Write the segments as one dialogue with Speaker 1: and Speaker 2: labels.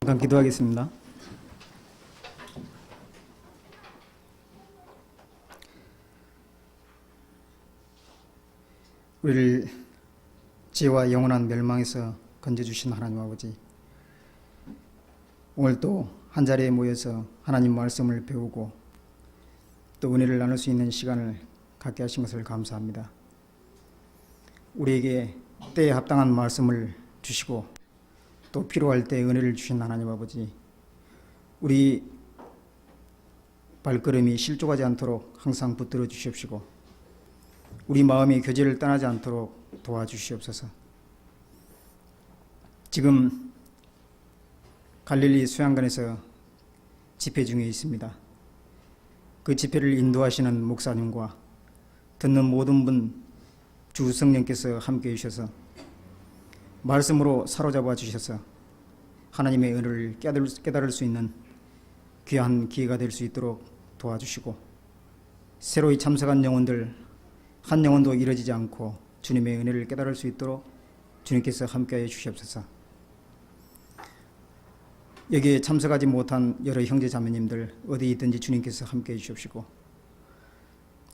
Speaker 1: 잠깐 기도하겠습니다. 우리를 죄와 영원한 멸망에서 건져주신 하나님 아버지, 오늘 또 한자리에 모여서 하나님 말씀을 배우고 또 은혜를 나눌 수 있는 시간을 갖게 하신 것을 감사합니다. 우리에게 때에 합당한 말씀을 주시고 또 필요할 때 은혜를 주신 하나님 아버지, 우리 발걸음이 실족하지 않도록 항상 붙들어 주시옵시고 우리 마음이 교제를 떠나지 않도록 도와주시옵소서. 지금 갈릴리 수양관에서 집회 중에 있습니다. 그 집회를 인도하시는 목사님과 듣는 모든 분 주 성령께서 함께 해주셔서 말씀으로 사로잡아 주셔서 하나님의 은혜를 깨달을 수 있는 귀한 기회가 될 수 있도록 도와주시고, 새로이 참석한 영혼들 한 영혼도 잃어지지 않고 주님의 은혜를 깨달을 수 있도록 주님께서 함께하여 주시옵소서. 여기에 참석하지 못한 여러 형제 자매님들 어디 있든지 주님께서 함께해 주시옵시고,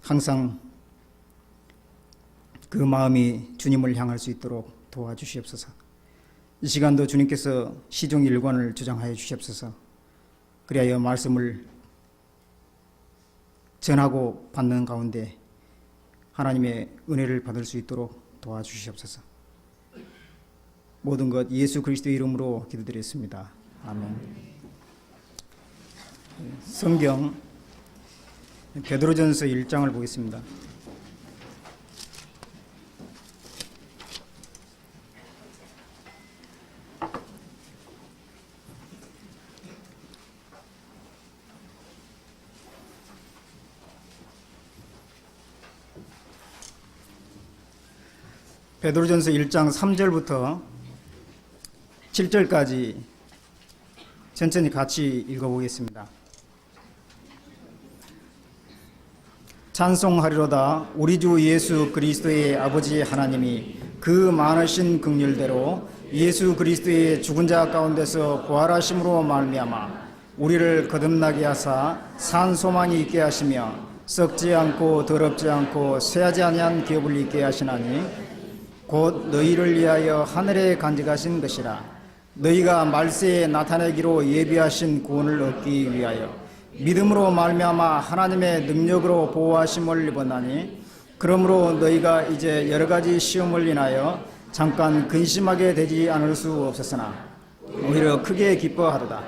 Speaker 1: 항상 그 마음이 주님을 향할 수 있도록 도와주시옵소서. 이 시간도 주님께서 시종 일관을 주장하여 주시옵소서. 그리하여 말씀을 전하고 받는 가운데 하나님의 은혜를 받을 수 있도록 도와주시옵소서. 모든 것 예수 그리스도의 이름으로 기도드렸습니다. 아멘. 성경 베드로전서 1장을 보겠습니다. 베드로전서 1장 3절부터 7절까지 천천히 같이 읽어보겠습니다. 찬송하리로다. 우리 주 예수 그리스도의 아버지 하나님이 그 많으신 긍휼대로 예수 그리스도의 죽은 자 가운데서 부활하심으로 말미암아 우리를 거듭나게 하사 산 소망이 있게 하시며 썩지 않고 더럽지 않고 쇠하지 아니한 기업을 있게 하시나니 곧 너희를 위하여 하늘에 간직하신 것이라. 너희가 말세에 나타내기로 예비하신 구원을 얻기 위하여 믿음으로 말미암아 하나님의 능력으로 보호하심을 입었나니, 그러므로 너희가 이제 여러 가지 시험을 인하여 잠깐 근심하게 되지 않을 수 없었으나 오히려 크게 기뻐하도다.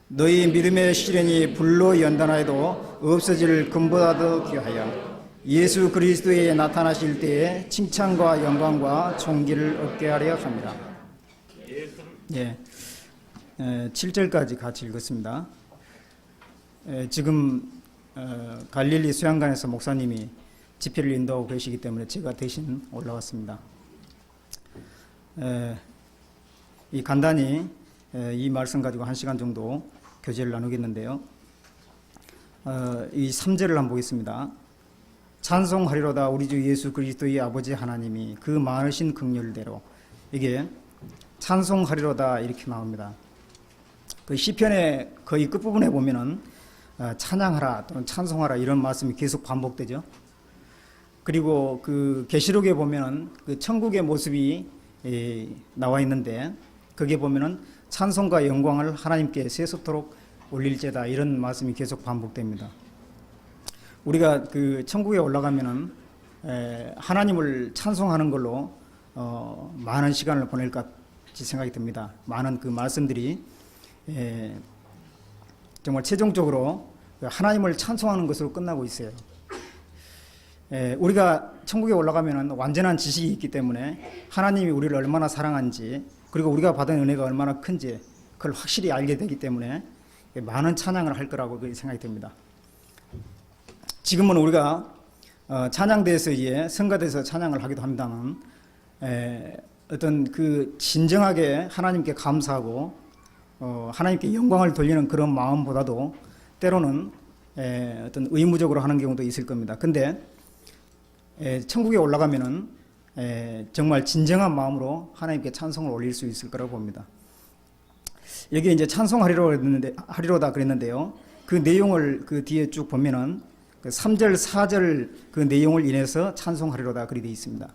Speaker 1: 너희 믿음의 시련이 불로 연단하여도 없어질 금보다 더 귀하여 예수 그리스도에 나타나실 때에 칭찬과 영광과 존귀를 얻게 하려 합니다. 예, 7절까지 같이 읽었습니다. 지금 갈릴리 수양관에서 목사님이 집회를 인도하고 계시기 때문에 제가 대신 올라왔습니다. 이 간단히 이 말씀 가지고 1시간 정도 교제를 나누겠는데요. 이 3절을 한번 보겠습니다. 찬송하리로다. 우리 주 예수 그리스도의 아버지 하나님이 그 많으신 긍휼대로. 이게 찬송하리로다 이렇게 나옵니다. 그 시편의 거의 끝부분에 보면은 찬양하라 또는 찬송하라 이런 말씀이 계속 반복되죠. 그리고 그 계시록에 보면은 그 천국의 모습이 나와 있는데 거기에 보면은 찬송과 영광을 하나님께 세속토록 올릴지다 이런 말씀이 계속 반복됩니다. 우리가 그 천국에 올라가면은 하나님을 찬송하는 걸로 많은 시간을 보낼 것 같이 생각이 듭니다. 많은 그 말씀들이 정말 최종적으로 하나님을 찬송하는 것으로 끝나고 있어요. 우리가 천국에 올라가면은 완전한 지식이 있기 때문에 하나님이 우리를 얼마나 사랑한지, 그리고 우리가 받은 은혜가 얼마나 큰지 그걸 확실히 알게 되기 때문에 많은 찬양을 할 거라고 생각이 듭니다. 지금은 우리가 찬양대에서 성가대에서 찬양을 하기도 합니다만, 어떤 그 진정하게 하나님께 감사하고 하나님께 영광을 돌리는 그런 마음보다도 때로는 어떤 의무적으로 하는 경우도 있을 겁니다. 근데 천국에 올라가면은 정말 진정한 마음으로 하나님께 찬송을 올릴 수 있을 거라고 봅니다. 여기 이제 하리로다 그랬는데요. 그 내용을 그 뒤에 쭉 보면은 그 3절, 4절 그 내용을 인해서 찬송하리로다 그리 되어 있습니다.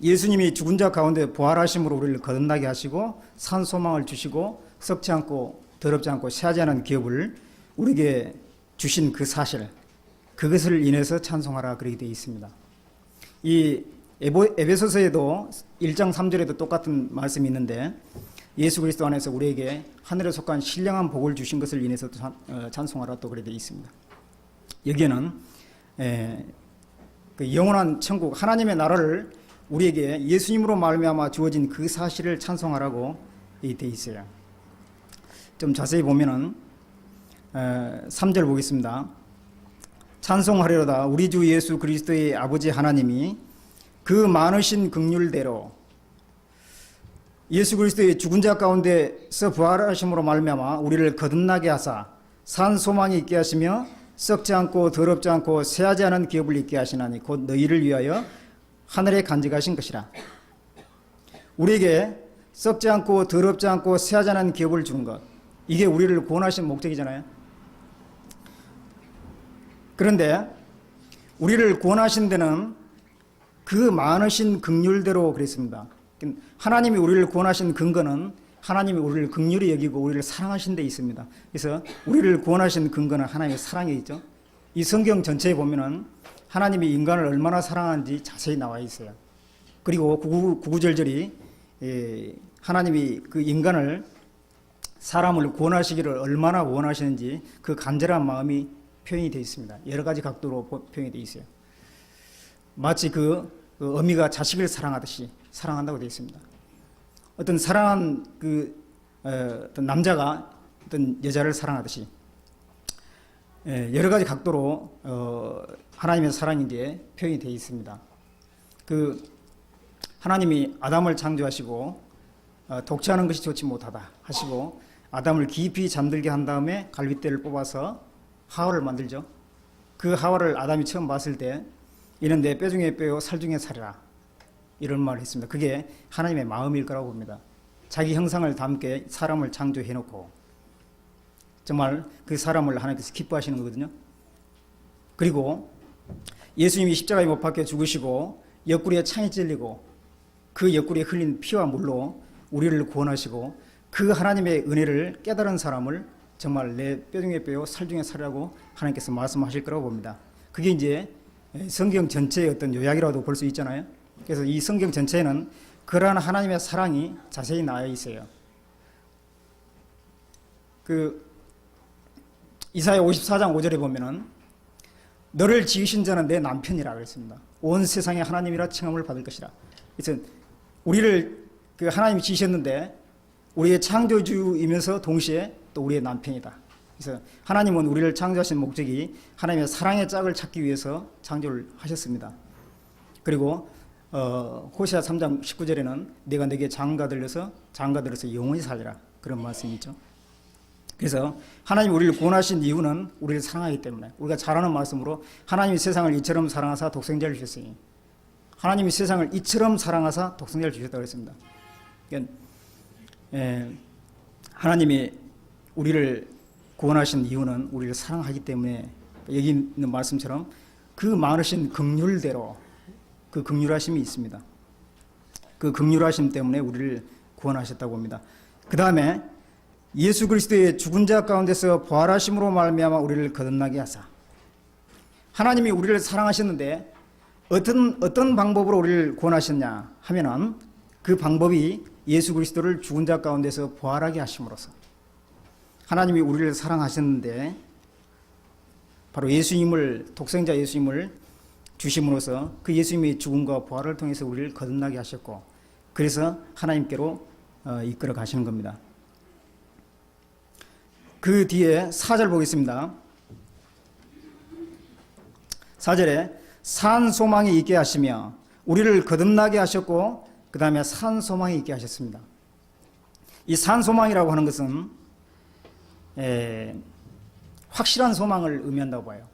Speaker 1: 예수님이 죽은 자 가운데 부활하심으로 우리를 거듭나게 하시고 산 소망을 주시고 썩지 않고 더럽지 않고 새하지 않은 기업을 우리에게 주신 그 사실, 그것을 인해서 찬송하라 그렇게 되어 있습니다. 이 에베소서에도 1장 3절에도 똑같은 말씀이 있는데 예수 그리스도 안에서 우리에게 하늘에 속한 신령한 복을 주신 것을 인해서 찬송하라 또 그렇게 되어 있습니다. 여기에는 그 영원한 천국 하나님의 나라를 우리에게 예수님으로 말미암아 주어진 그 사실을 찬송하라고 되어 있어요. 좀 자세히 보면은 3절 보겠습니다. 찬송하리로다 우리 주 예수 그리스도의 아버지 하나님이 그 많으신 긍휼대로 예수 그리스도의 죽은 자 가운데서 부활하심으로 말미암아 우리를 거듭나게 하사 산 소망이 있게 하시며 썩지 않고 더럽지 않고 새하지 않은 기업을 있게 하시나니 곧 너희를 위하여 하늘에 간직하신 것이라. 우리에게 썩지 않고 더럽지 않고 새하지 않은 기업을 주는 것, 이게 우리를 구원하신 목적이잖아요. 그런데 우리를 구원하신 데는 그 많으신 긍휼대로 그랬습니다. 하나님이 우리를 구원하신 근거는 하나님이 우리를 긍휼히 여기고 우리를 사랑하신 데 있습니다. 그래서 우리를 구원하신 근거는 하나님의 사랑에 있죠. 이 성경 전체에 보면은 하나님이 인간을 얼마나 사랑하는지 자세히 나와 있어요. 그리고 구구절절이 하나님이 그 인간을 사람을 구원하시기를 얼마나 원하시는지 그 간절한 마음이 표현이 되어 있습니다. 여러 가지 각도로 표현이 되어 있어요. 마치 그 어미가 자식을 사랑하듯이 사랑한다고 되어 있습니다. 어떤 사랑한 어떤 남자가 어떤 여자를 사랑하듯이 여러 가지 각도로 하나님의 사랑이 이제 표현이 되어 있습니다. 그 하나님이 아담을 창조하시고 독취하는 것이 좋지 못하다 하시고 아담을 깊이 잠들게 한 다음에 갈빗대를 뽑아서 하와를 만들죠. 그 하와를 아담이 처음 봤을 때 이는 내 뼈 중에 뼈요 살 중에 살이라 이런 말을 했습니다. 그게 하나님의 마음일 거라고 봅니다. 자기 형상을 담게 사람을 창조해놓고 정말 그 사람을 하나님께서 기뻐하시는 거거든요. 그리고 예수님이 십자가에 못 박혀 죽으시고 옆구리에 창이 찔리고 그 옆구리에 흘린 피와 물로 우리를 구원하시고 그 하나님의 은혜를 깨달은 사람을 정말 내 뼈 중에 뼈요 살 중에 살이라고 하나님께서 말씀하실 거라고 봅니다. 그게 이제 성경 전체의 어떤 요약이라도 볼 수 있잖아요. 그래서 이 성경 전체에는 그러한 하나님의 사랑이 자세히 나와 있어요. 그 이사야 54장 5절에 보면은 너를 지으신 자는 내 남편이라 그랬습니다. 온 세상에 하나님이라 칭함을 받을 것이라. 그래서 우리를 그 하나님이 지으셨는데 우리의 창조주이면서 동시에 또 우리의 남편이다. 그래서 하나님은 우리를 창조하신 목적이 하나님의 사랑의 짝을 찾기 위해서 창조를 하셨습니다. 그리고 호시아 3장 19절에는 내가 내게 장가 들어서 영원히 살리라 그런 말씀이 있죠. 그래서 하나님이 우리를 구원하신 이유는 우리를 사랑하기 때문에 우리가 잘 아는 말씀으로 하나님이 세상을 이처럼 사랑하사 독생자를 주셨으니 하나님이 세상을 이처럼 사랑하사 독생자를 주셨다고 했습니다. 그러니까 하나님이 우리를 구원하신 이유는 우리를 사랑하기 때문에 여기 있는 말씀처럼 그 많으신 긍휼대로 그 긍휼하심이 있습니다. 그 긍휼하심 때문에 우리를 구원하셨다고 봅니다. 그 다음에 예수 그리스도의 죽은 자 가운데서 부활하심으로 말미암아 우리를 거듭나게 하사. 하나님이 우리를 사랑하셨는데 어떤 방법으로 우리를 구원하셨냐 하면은 그 방법이 예수 그리스도를 죽은 자 가운데서 부활하게 하심으로써 하나님이 우리를 사랑하셨는데 바로 예수님을 독생자 예수님을 주심으로써 그 예수님의 죽음과 부활을 통해서 우리를 거듭나게 하셨고 그래서 하나님께로 이끌어 가시는 겁니다. 그 뒤에 4절 보겠습니다. 4절에 산 소망이 있게 하시며 우리를 거듭나게 하셨고 그 다음에 산 소망이 있게 하셨습니다. 이 산 소망이라고 하는 것은 확실한 소망을 의미한다고 봐요.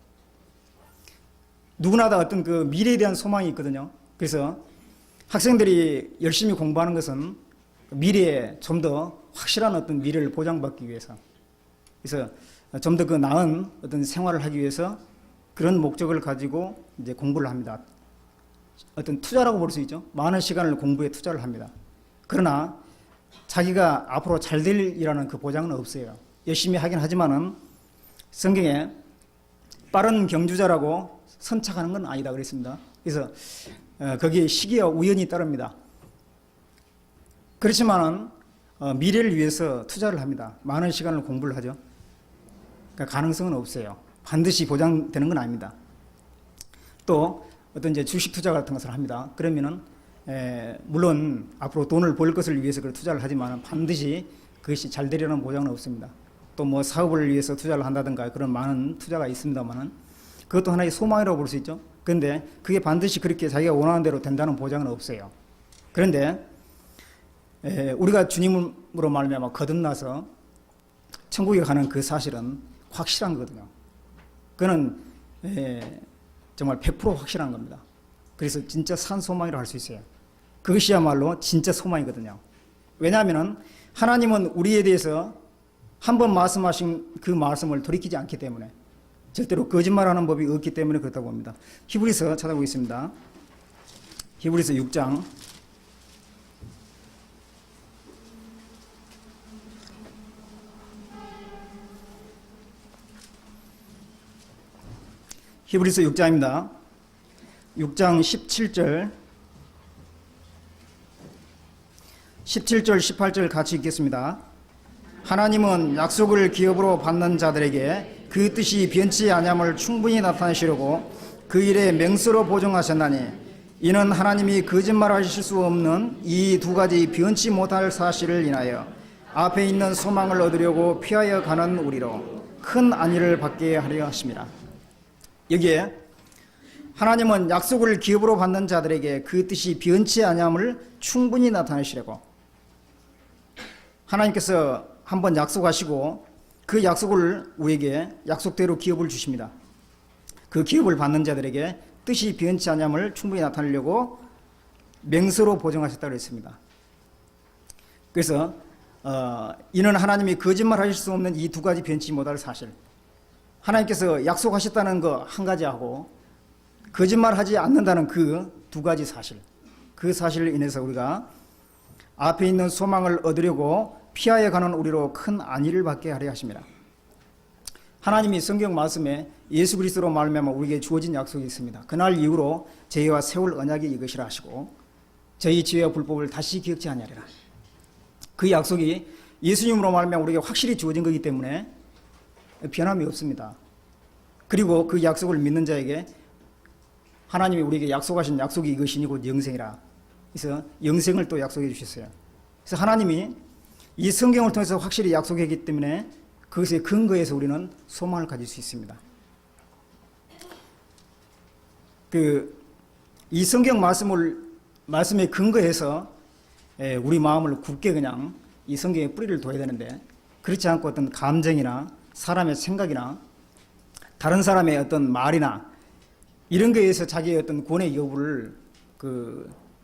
Speaker 1: 누구나 다 어떤 그 미래에 대한 소망이 있거든요. 그래서 학생들이 열심히 공부하는 것은 미래에 좀 더 확실한 어떤 미래를 보장받기 위해서, 그래서 좀 더 그 나은 어떤 생활을 하기 위해서 그런 목적을 가지고 이제 공부를 합니다. 어떤 투자라고 볼 수 있죠. 많은 시간을 공부에 투자를 합니다. 그러나 자기가 앞으로 잘 될이라는 그 보장은 없어요. 열심히 하긴 하지만은 성경에 빠른 경주자라고 선착하는 건 아니다 그랬습니다. 그래서 거기에 시기와 우연이 따릅니다. 그렇지만은 미래를 위해서 투자를 합니다. 많은 시간을 공부를 하죠. 그러니까 가능성은 없어요. 반드시 보장되는 건 아닙니다. 또 어떤 이제 주식 투자 같은 것을 합니다. 그러면은 물론 앞으로 돈을 벌 것을 위해서 그 투자를 하지만 반드시 그것이 잘 되려는 보장은 없습니다. 또 뭐 사업을 위해서 투자를 한다든가 그런 많은 투자가 있습니다만은 그것도 하나의 소망이라고 볼 수 있죠. 그런데 그게 반드시 그렇게 자기가 원하는 대로 된다는 보장은 없어요. 그런데 우리가 주님으로 말미암아 거듭나서 천국에 가는 그 사실은 확실한 거거든요. 그는 정말 100% 확실한 겁니다. 그래서 진짜 산 소망이라고 할 수 있어요. 그것이야말로 진짜 소망이거든요. 왜냐하면 하나님은 우리에 대해서 한 번 말씀하신 그 말씀을 돌이키지 않기 때문에, 절대로 거짓말하는 법이 없기 때문에 그렇다고 봅니다. 히브리서 찾아보겠습니다. 히브리서 6장 히브리서 6장입니다. 6장 17절 18절 같이 읽겠습니다. 하나님은 약속을 기업으로 받는 자들에게 그 뜻이 변치 아니함을 충분히 나타내시려고 그 일에 맹세로 보증하셨나니, 이는 하나님이 거짓말하실 수 없는 이 두 가지 변치 못할 사실을 인하여 앞에 있는 소망을 얻으려고 피하여 가는 우리로 큰 안위를 받게 하려 하심이라. 여기에 하나님은 약속을 기업으로 받는 자들에게 그 뜻이 변치 아니함을 충분히 나타내시려고, 하나님께서 한번 약속하시고 그 약속을 우리에게 약속대로 기업을 주십니다. 그 기업을 받는 자들에게 뜻이 변치 아니함을 충분히 나타내려고 맹세로 보증하셨다고 했습니다. 그래서 이는 하나님이 거짓말하실 수 없는 이 두 가지 변치 못할 사실, 하나님께서 약속하셨다는 거 한 가지하고 거짓말하지 않는다는 그 두 가지 사실, 그 사실을 인해서 우리가 앞에 있는 소망을 얻으려고 피하여 가는 우리로 큰 안위를 받게 하려 하십니다. 하나님이 성경 말씀에 예수 그리스도로 말미암아 우리에게 주어진 약속이 있습니다. 그날 이후로 저희와 세울 언약이 이것이라 하시고 저희 죄와 불법을 다시 기억지 아니하리라. 그 약속이 예수님으로 말미암아 우리에게 확실히 주어진 거기 때문에 변함이 없습니다. 그리고 그 약속을 믿는 자에게 하나님이 우리에게 약속하신 약속이 이것이니 곧 영생이라. 그래서 영생을 또 약속해 주셨어요. 그래서 하나님이 이 성경을 통해서 확실히 약속했기 때문에 그것에 근거해서 우리는 소망을 가질 수 있습니다. 이 성경 말씀에 근거해서 우리 마음을 굳게 그냥 이 성경에 뿌리를 둬야 되는데, 그렇지 않고 어떤 감정이나 사람의 생각이나 다른 사람의 어떤 말이나 이런 거에 의해서 자기의 어떤 권의 여부를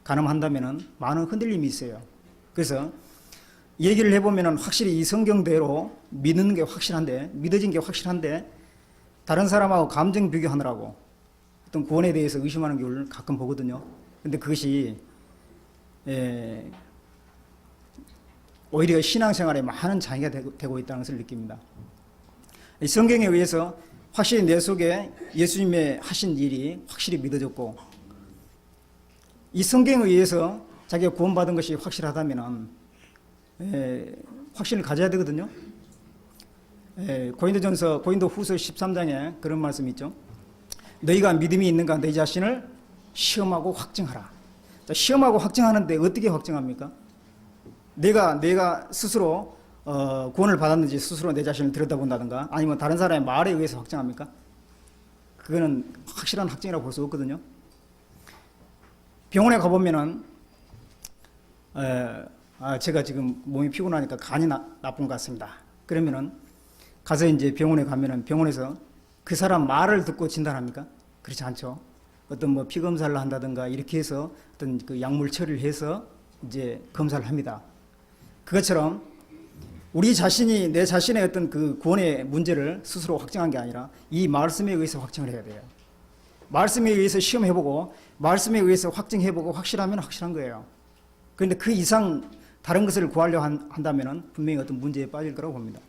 Speaker 1: 가늠한다면 많은 흔들림이 있어요. 그래서 얘기를 해보면 확실히 이 성경대로 믿는 게 확실한데, 믿어진 게 확실한데 다른 사람하고 감정 비교하느라고 어떤 구원에 대해서 의심하는 경우를 가끔 보거든요. 근데 그것이 오히려 신앙생활에 많은 장애가 되고 있다는 것을 느낍니다. 이 성경에 의해서 확실히 내 속에 예수님의 하신 일이 확실히 믿어졌고, 이 성경에 의해서 자기가 구원받은 것이 확실하다면 확신을 가져야 되거든요. 고린도 후서 13장에 그런 말씀이 있죠. 너희가 믿음이 있는가 너희 자신을 시험하고 확증하라. 자, 시험하고 확증하는데 어떻게 확증합니까? 내가 스스로 구원을 받았는지 스스로 내 자신을 들여다본다든가 아니면 다른 사람의 말에 의해서 확증합니까? 그거는 확실한 확증이라고 볼 수 없거든요. 병원에 가보면은 제가 지금 몸이 피곤하니까 간이 나쁜 것 같습니다. 그러면은 가서 이제 병원에 가면은 병원에서 그 사람 말을 듣고 진단합니까? 그렇지 않죠. 어떤 뭐 피검사를 한다든가 이렇게 해서 어떤 그 약물 처리를 해서 이제 검사를 합니다. 그것처럼 우리 자신이 내 자신의 어떤 그 구원의 문제를 스스로 확정한 게 아니라 이 말씀에 의해서 확정을 해야 돼요. 말씀에 의해서 시험해보고 말씀에 의해서 확정해보고 확실하면 확실한 거예요. 그런데 그 이상 다른 것을 구하려 한다면 분명히 어떤 문제에 빠질 거라고 봅니다.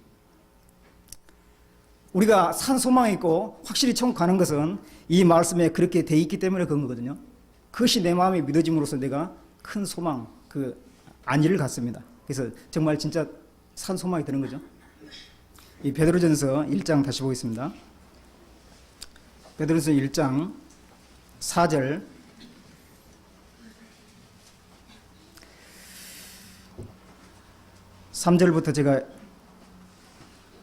Speaker 1: 우리가 산 소망이 있고 확실히 천국 가는 것은 이 말씀에 그렇게 돼 있기 때문에 그런 거거든요. 그것이 내 마음에 믿어짐으로써 내가 큰 소망, 그 안위를 갖습니다. 그래서 정말 진짜 산 소망이 드는 거죠. 이 베드로전서 1장 다시 보겠습니다. 베드로전서 1장 4절 3절부터 제가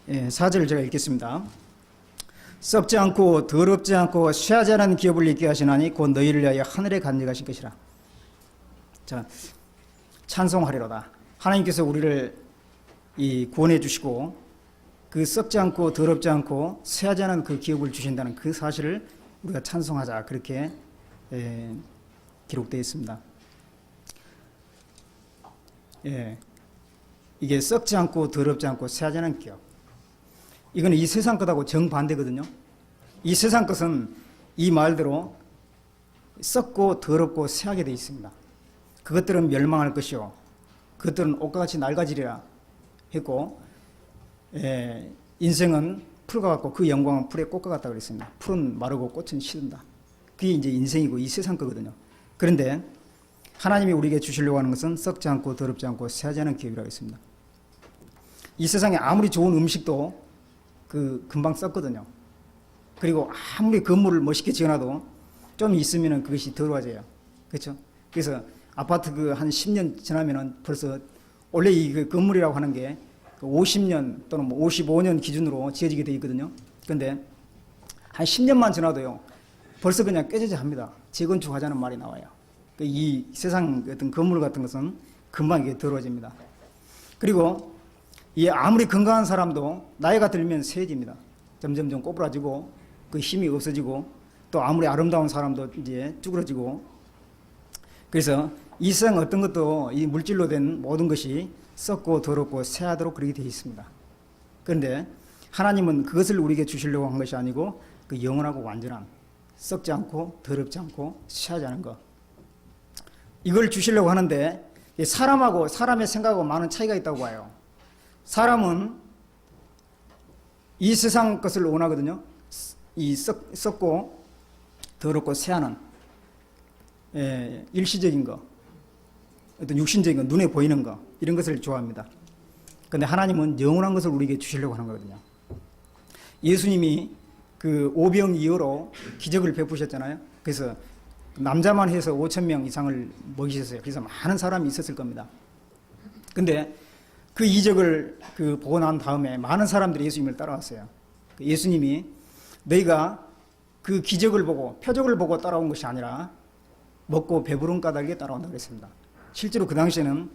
Speaker 1: 4절을 제가 읽겠습니다. 썩지 않고 더럽지 않고 쇠하지 않은 기업을 있게 하시나니 곧 너희를 위하여 하늘에 간직하신 것이라. 자, 찬송하리로다. 하나님께서 우리를 구원해 주시고 그 썩지 않고 더럽지 않고 쇠하지 않은 그 기업을 주신다는 그 사실을 우리가 찬송하자, 그렇게 기록되어 있습니다. 이게 썩지 않고 더럽지 않고 쇠하지 않은 기업, 이거는 이 세상 것하고 정반대거든요. 이 세상 것은 이 말대로 썩고 더럽고 쇠하게 되어 있습니다. 그것들은 멸망할 것이요 그것들은 옷과 같이 낡아지리라 했고, 인생은 풀과 같고 그 영광은 풀의 꽃과 같다고 그랬습니다. 풀은 마르고 꽃은 시든다. 그게 이제 인생이고 이 세상 거거든요. 그런데 하나님이 우리에게 주시려고 하는 것은 썩지 않고 더럽지 않고 쇠하지 않은 기업이라고 했습니다. 이 세상에 아무리 좋은 음식도 금방 썩거든요. 그리고 아무리 건물을 멋있게 지어놔도 좀 있으면 그것이 더러워져요. 그렇죠? 그래서 아파트 한 10년 지나면은 벌써 원래 이 건물이라고 하는 게 50년 또는 55년 기준으로 지어지게 되어 있거든요. 그런데 한 10년만 지나도요, 벌써 그냥 깨져져 합니다. 재건축하자는 말이 나와요. 이 세상 어떤 건물 같은 것은 금방 이게 더러워집니다. 그리고 아무리 건강한 사람도 나이가 들면 쇠해집니다. 점점점 꼬부라지고 그 힘이 없어지고, 또 아무리 아름다운 사람도 이제 쭈그러지고. 그래서 이 세상 어떤 것도 이 물질로 된 모든 것이 썩고 더럽고 쇠하도록 그렇게 되어 있습니다. 그런데 하나님은 그것을 우리에게 주시려고 한 것이 아니고 그 영원하고 완전한 썩지 않고 더럽지 않고 쇠하지 않은 것, 이걸 주시려고 하는데 사람하고 사람의 생각하고 많은 차이가 있다고 봐요. 사람은 이 세상 것을 원하거든요. 이 썩고 더럽고 쇠하는 일시적인 거, 어떤 육신적인 거, 눈에 보이는 거, 이런 것을 좋아합니다. 그런데 하나님은 영원한 것을 우리에게 주시려고 하는 거거든요. 예수님이 그 오병이어로 기적을 베푸셨잖아요. 그래서 남자만 해서 5,000명 이상을 먹이셨어요. 그래서 많은 사람이 있었을 겁니다. 근데 그 이적을 보고 난 다음에 많은 사람들이 예수님을 따라왔어요. 예수님이 너희가 그 기적을 보고 표적을 보고 따라온 것이 아니라 먹고 배부른 까닭에 따라온다고 했습니다. 실제로 그 당시에는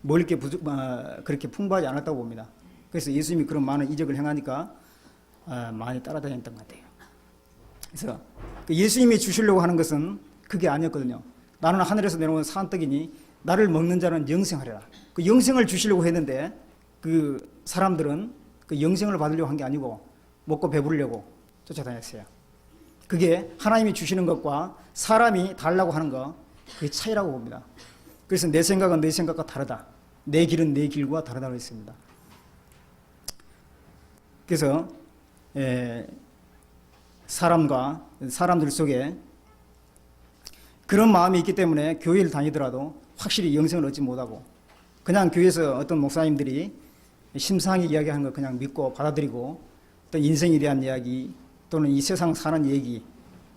Speaker 1: 먹을 게 그렇게 풍부하지 않았다고 봅니다. 그래서 예수님이 그런 많은 이적을 행하니까 많이 따라다녔던 것 같아요. 그래서 예수님이 주시려고 하는 것은 그게 아니었거든요. 나는 하늘에서 내려온 산떡이니 나를 먹는 자는 영생하리라. 그 영생을 주시려고 했는데 그 사람들은 그 영생을 받으려고 한 게 아니고 먹고 배부르려고 쫓아다녔어요. 그게 하나님이 주시는 것과 사람이 달라고 하는 것, 그게 차이라고 봅니다. 그래서 내 생각은 내 생각과 다르다, 내 길은 내 길과 다르다고 했습니다. 그래서 사람들 속에 그런 마음이 있기 때문에 교회를 다니더라도 확실히 영생을 얻지 못하고 그냥 교회에서 어떤 목사님들이 심상하게 이야기하는 거 그냥 믿고 받아들이고, 또 인생에 대한 이야기 또는 이 세상 사는 얘기,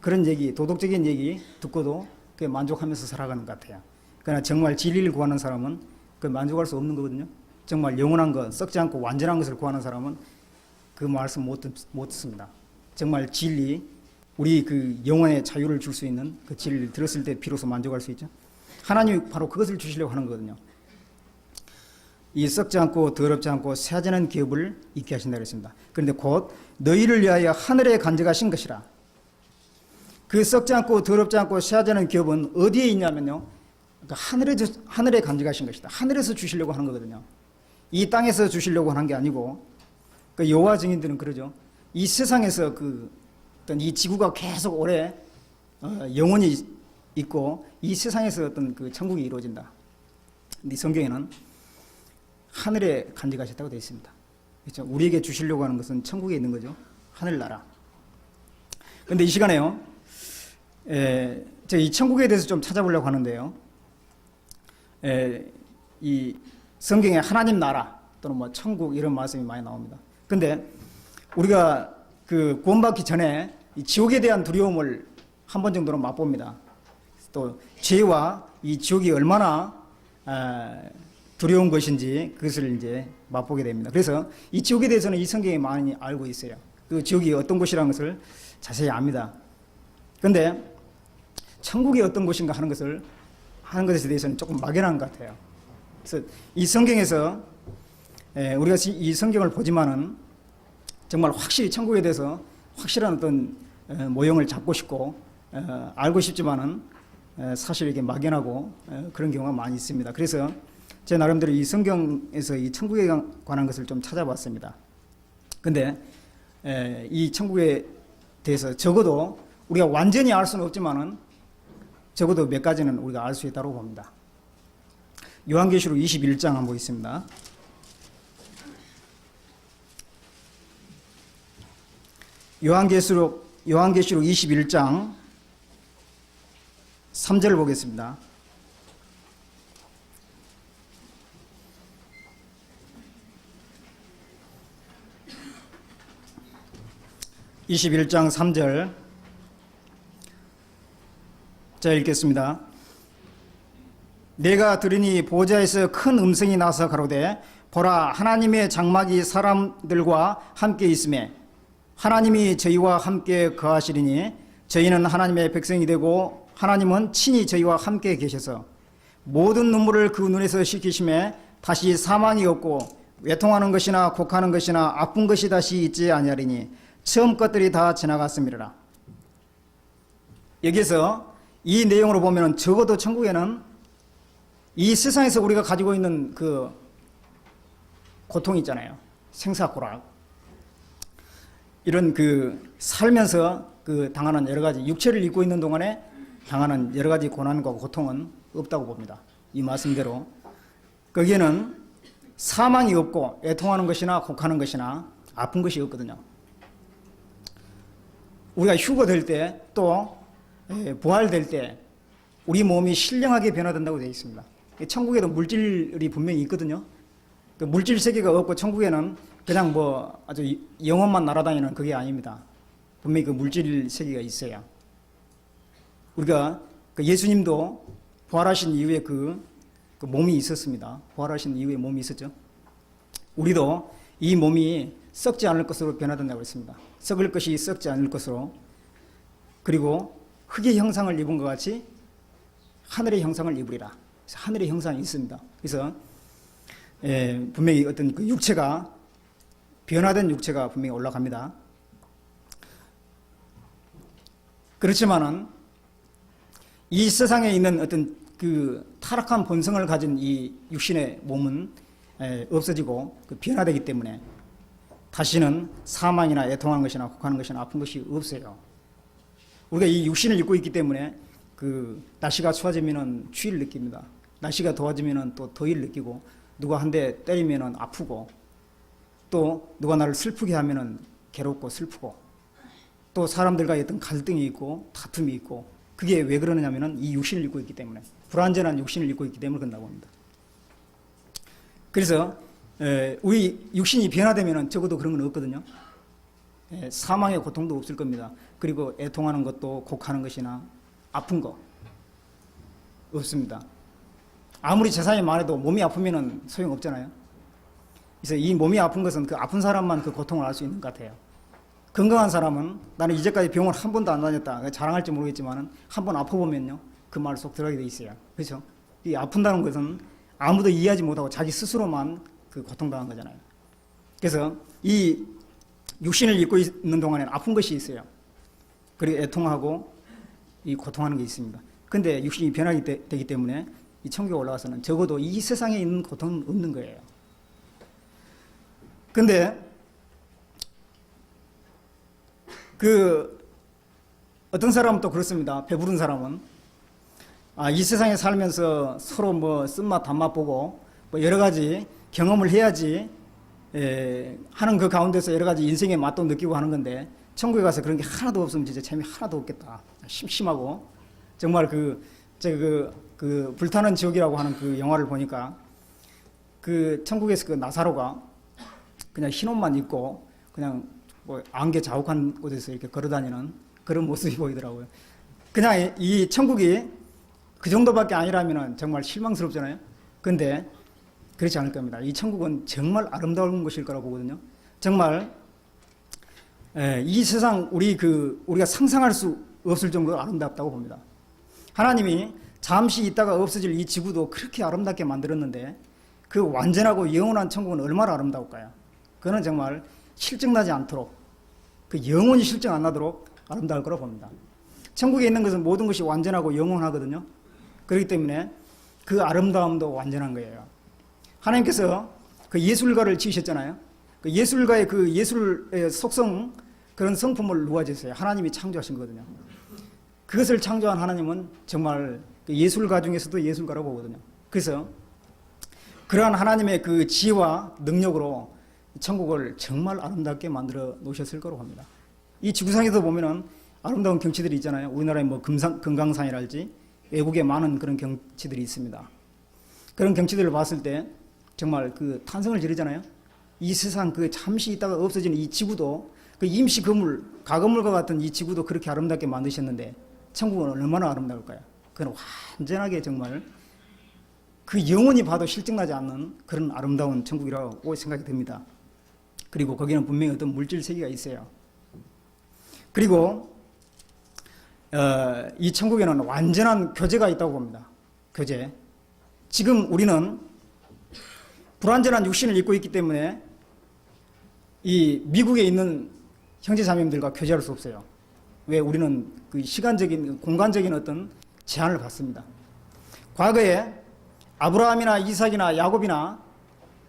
Speaker 1: 그런 얘기, 도덕적인 얘기 듣고도 그게 만족하면서 살아가는 것 같아요. 그러나 정말 진리를 구하는 사람은 그 만족할 수 없는 거거든요. 정말 영원한 것, 썩지 않고 완전한 것을 구하는 사람은 그 말씀 못 듣습니다. 정말 진리, 우리 그 영혼의 자유를 줄 수 있는 그 진리를 들었을 때 비로소 만족할 수 있죠. 하나님이 바로 그것을 주시려고 하는 거거든요. 이 썩지 않고 더럽지 않고 쇠하지 않은 기업을 있게 하신다고 했습니다. 그런데 곧 너희를 위하여 하늘에 간직하신 것이라. 그 썩지 않고 더럽지 않고 쇠하지 않은 기업은 어디에 있냐면요, 그러니까 하늘에 간직하신 것이다. 하늘에서 주시려고 하는 거거든요. 이 땅에서 주시려고 하는 게 아니고, 그 여호와 증인들은 그러죠. 이 세상에서 어떤 이 지구가 계속 오래 영원히 있고 이 세상에서 어떤 그 천국이 이루어진다. 근데 성경에는 하늘에 간직하셨다고 되어 있습니다. 그렇죠? 우리에게 주시려고 하는 것은 천국에 있는 거죠. 하늘나라. 그런데 이 시간에요, 제가 이 천국에 대해서 좀 찾아보려고 하는데요. 이 성경에 하나님 나라 또는 뭐 천국 이런 말씀이 많이 나옵니다. 근데 우리가 그 구원받기 전에 이 지옥에 대한 두려움을 한 번 정도는 맛봅니다. 또 죄와 이 지옥이 얼마나 두려운 것인지 그것을 이제 맛보게 됩니다. 그래서 이 지옥에 대해서는 이 성경에 많이 알고 있어요. 그 지옥이 어떤 곳이라는 것을 자세히 압니다. 그런데 천국이 어떤 곳인가 하는 것에 대해서는 조금 막연한 것 같아요. 그래서 이 성경에서 우리가 이 성경을 보지만은 정말 확실히 천국에 대해서 확실한 어떤 모형을 잡고 싶고 알고 싶지만은 사실 이게 막연하고 그런 경우가 많이 있습니다. 그래서 제 나름대로 이 성경에서 이 천국에 관한 것을 좀 찾아봤습니다. 근데 이 천국에 대해서 적어도 우리가 완전히 알 수는 없지만은 적어도 몇 가지는 우리가 알 수 있다고 봅니다. 요한계시록 21장 한번 보겠습니다. 요한계시록 21장 3절을 보겠습니다. (21장 3절) 자, 읽겠습니다. 내가 들으니 보좌에서 큰 음성이 나서 가로되 보라, 하나님의 장막이 사람들과 함께 있으매 하나님이 저희와 함께 거하시리니 저희는 하나님의 백성이 되고 하나님은 친히 저희와 함께 계셔서 모든 눈물을 그 눈에서 씻기심에 다시 사망이 없고 외통하는 것이나 곡하는 것이나 아픈 것이 다시 있지 아니하리니 처음 것들이 다 지나갔음이라. 여기서 이 내용으로 보면 적어도 천국에는 이 세상에서 우리가 가지고 있는 그 고통 있잖아요. 생사고락. 이런 그 살면서 그 당하는 여러 가지 육체를 입고 있는 동안에 당하는 여러 가지 고난과 고통은 없다고 봅니다. 이 말씀대로 거기에는 사망이 없고 애통하는 것이나 곡하는 것이나 아픈 것이 없거든요. 우리가 휴거될 때 또 부활될 때 우리 몸이 신령하게 변화된다고 되어 있습니다. 천국에도 물질이 분명히 있거든요. 그 물질 세계가 없고 천국에는 그냥 뭐 아주 영혼만 날아다니는 그게 아닙니다. 분명히 그 물질 세계가 있어요. 우리가 그 예수님도 부활하신 이후에 그 몸이 있었습니다. 부활하신 이후에 몸이 있었죠. 우리도 이 몸이 썩지 않을 것으로 변화된다고 했습니다. 썩을 것이 썩지 않을 것으로, 그리고 흙의 형상을 입은 것 같이 하늘의 형상을 입으리라. 그래서 하늘의 형상이 있습니다. 그래서 분명히 어떤 그 육체가, 변화된 육체가 분명히 올라갑니다. 그렇지만은 이 세상에 있는 어떤 그 타락한 본성을 가진 이 육신의 몸은 없어지고 그 변화되기 때문에 다시는 사망이나 애통하는 것이나 곡하는 것이나 아픈 것이 없어요. 우리가 이 육신을 입고 있기 때문에 그 날씨가 추워지면은 추위를 느낍니다. 날씨가 더워지면은 또 더위를 느끼고, 누가 한 대 때리면은 아프고, 또 누가 나를 슬프게 하면은 괴롭고 슬프고, 또 사람들과의 어떤 갈등이 있고 다툼이 있고, 그게 왜 그러느냐면은 이 육신을 입고 있기 때문에, 불완전한 육신을 입고 있기 때문에 그런다고 합니다. 그래서 우리 육신이 변화되면은 적어도 그런 건 없거든요. 사망의 고통도 없을 겁니다. 그리고 애통하는 것도 곡하는 것이나 아픈 거 없습니다. 아무리 재산이 많아도 몸이 아프면은 소용없잖아요. 그래서 이 몸이 아픈 것은 그 아픈 사람만 그 고통을 알 수 있는 것 같아요. 건강한 사람은 나는 이제까지 병원 한 번도 안 다녔다, 자랑할지 모르겠지만 한 번 아파보면요 그 말 속 들어가게 돼 있어요. 그렇죠? 이 아픈다는 것은 아무도 이해하지 못하고 자기 스스로만 그 고통당한 거잖아요. 그래서 이 육신을 입고 있는 동안에는 아픈 것이 있어요. 그리고 애통하고 이 고통하는 게 있습니다. 근데 육신이 변하게 되기 때문에 이 천국에 올라가서는 적어도 이 세상에 있는 고통은 없는 거예요. 근데 그 어떤 사람은 또 그렇습니다. 배부른 사람은 이 세상에 살면서 서로 뭐 쓴맛 단맛 보고 뭐 여러 가지 경험을 해야지 하는 그 가운데서 여러 가지 인생의 맛도 느끼고 하는 건데, 천국에 가서 그런 게 하나도 없으면 진짜 재미 하나도 없겠다. 심심하고 정말 그 불타는 지옥이라고 하는 그 영화를 보니까 그 천국에서 그 나사로가 그냥 흰 옷만 입고 그냥 뭐 안개 자욱한 곳에서 이렇게 걸어다니는 그런 모습이 보이더라고요. 그냥 이 천국이 그 정도밖에 아니라면 정말 실망스럽잖아요. 근데 그렇지 않을 겁니다. 이 천국은 정말 아름다운 곳일 거라고 보거든요. 정말 이 세상 우리가 상상할 수 없을 정도로 아름답다고 봅니다. 하나님이 잠시 있다가 없어질 이 지구도 그렇게 아름답게 만들었는데 그 완전하고 영원한 천국은 얼마나 아름다울까요? 그거는 정말 실증나지 않도록, 그 영원히 실증 안 나도록 아름다울 거라고 봅니다. 천국에 있는 것은 모든 것이 완전하고 영원하거든요. 그렇기 때문에 그 아름다움도 완전한 거예요. 하나님께서 그 예술가를 지으셨잖아요. 그 예술가의 그 예술의 속성, 그런 성품을 누가 지었어요? 하나님이 창조하신 거거든요. 그것을 창조한 하나님은 정말 그 예술가 중에서도 예술가라고 보거든요. 그래서 그러한 하나님의 그 지혜와 능력으로 천국을 정말 아름답게 만들어 놓으셨을 거라고 합니다. 이 지구상에도 보면은 아름다운 경치들이 있잖아요. 우리나라의 뭐 금강산이랄지 외국에 많은 그런 경치들이 있습니다. 그런 경치들을 봤을 때 정말 그 탄성을 지르잖아요. 이 세상 그 잠시 있다가 없어지는 이 지구도, 그 임시 건물, 가건물과 같은 이 지구도 그렇게 아름답게 만드셨는데 천국은 얼마나 아름다울까요? 그건 완전하게 정말 그 영원히 봐도 실증나지 않는 그런 아름다운 천국이라고 생각이 듭니다. 그리고 거기는 분명히 어떤 물질 세계가 있어요. 그리고 이 천국에는 완전한 교제가 있다고 봅니다. 교제. 지금 우리는 불완전한 육신을 입고 있기 때문에 이 미국에 있는 형제자매님들과 교제할 수 없어요. 왜? 우리는 그 시간적인, 공간적인 어떤 제한을 받습니다. 과거에 아브라함이나 이삭이나 야곱이나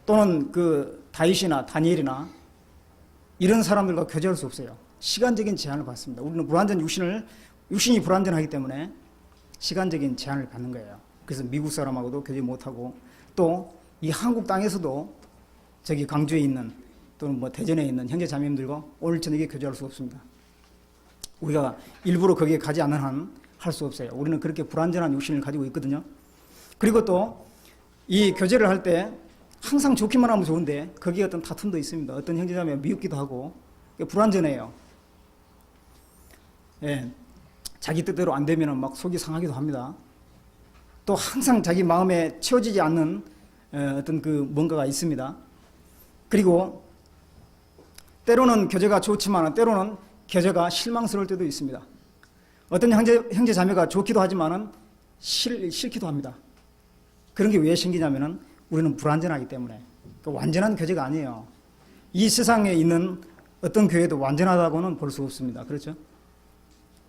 Speaker 1: 또는 그 다윗이나 다니엘이나 이런 사람들과 교제할 수 없어요. 시간적인 제한을 받습니다. 우리는 육신이 불완전하기 때문에 시간적인 제한을 받는 거예요. 그래서 미국 사람하고도 교제 못하고, 또 이 한국 땅에서도 저기 광주에 있는 또는 뭐 대전에 있는 형제 자매님들과 오늘 저녁에 교제할 수 없습니다. 우리가 일부러 거기에 가지 않는 한 할 수 없어요. 우리는 그렇게 불완전한 육신을 가지고 있거든요. 그리고 또 이 교제를 할 때 항상 좋기만 하면 좋은데 거기에 어떤 다툼도 있습니다. 어떤 형제자매가 미흡기도 하고 불완전해요. 예, 자기 뜻대로 안 되면 막 속이 상하기도 합니다. 또 항상 자기 마음에 채워지지 않는 어떤 그 뭔가가 있습니다. 그리고 때로는 교제가 좋지만 때로는 교제가 실망스러울 때도 있습니다. 어떤 형제 자매가 좋기도 하지만은 싫기도 합니다. 그런 게 왜 생기냐면은 우리는 불완전하기 때문에. 그러니까 완전한 교제가 아니에요. 이 세상에 있는 어떤 교회도 완전하다고는 볼 수 없습니다. 그렇죠?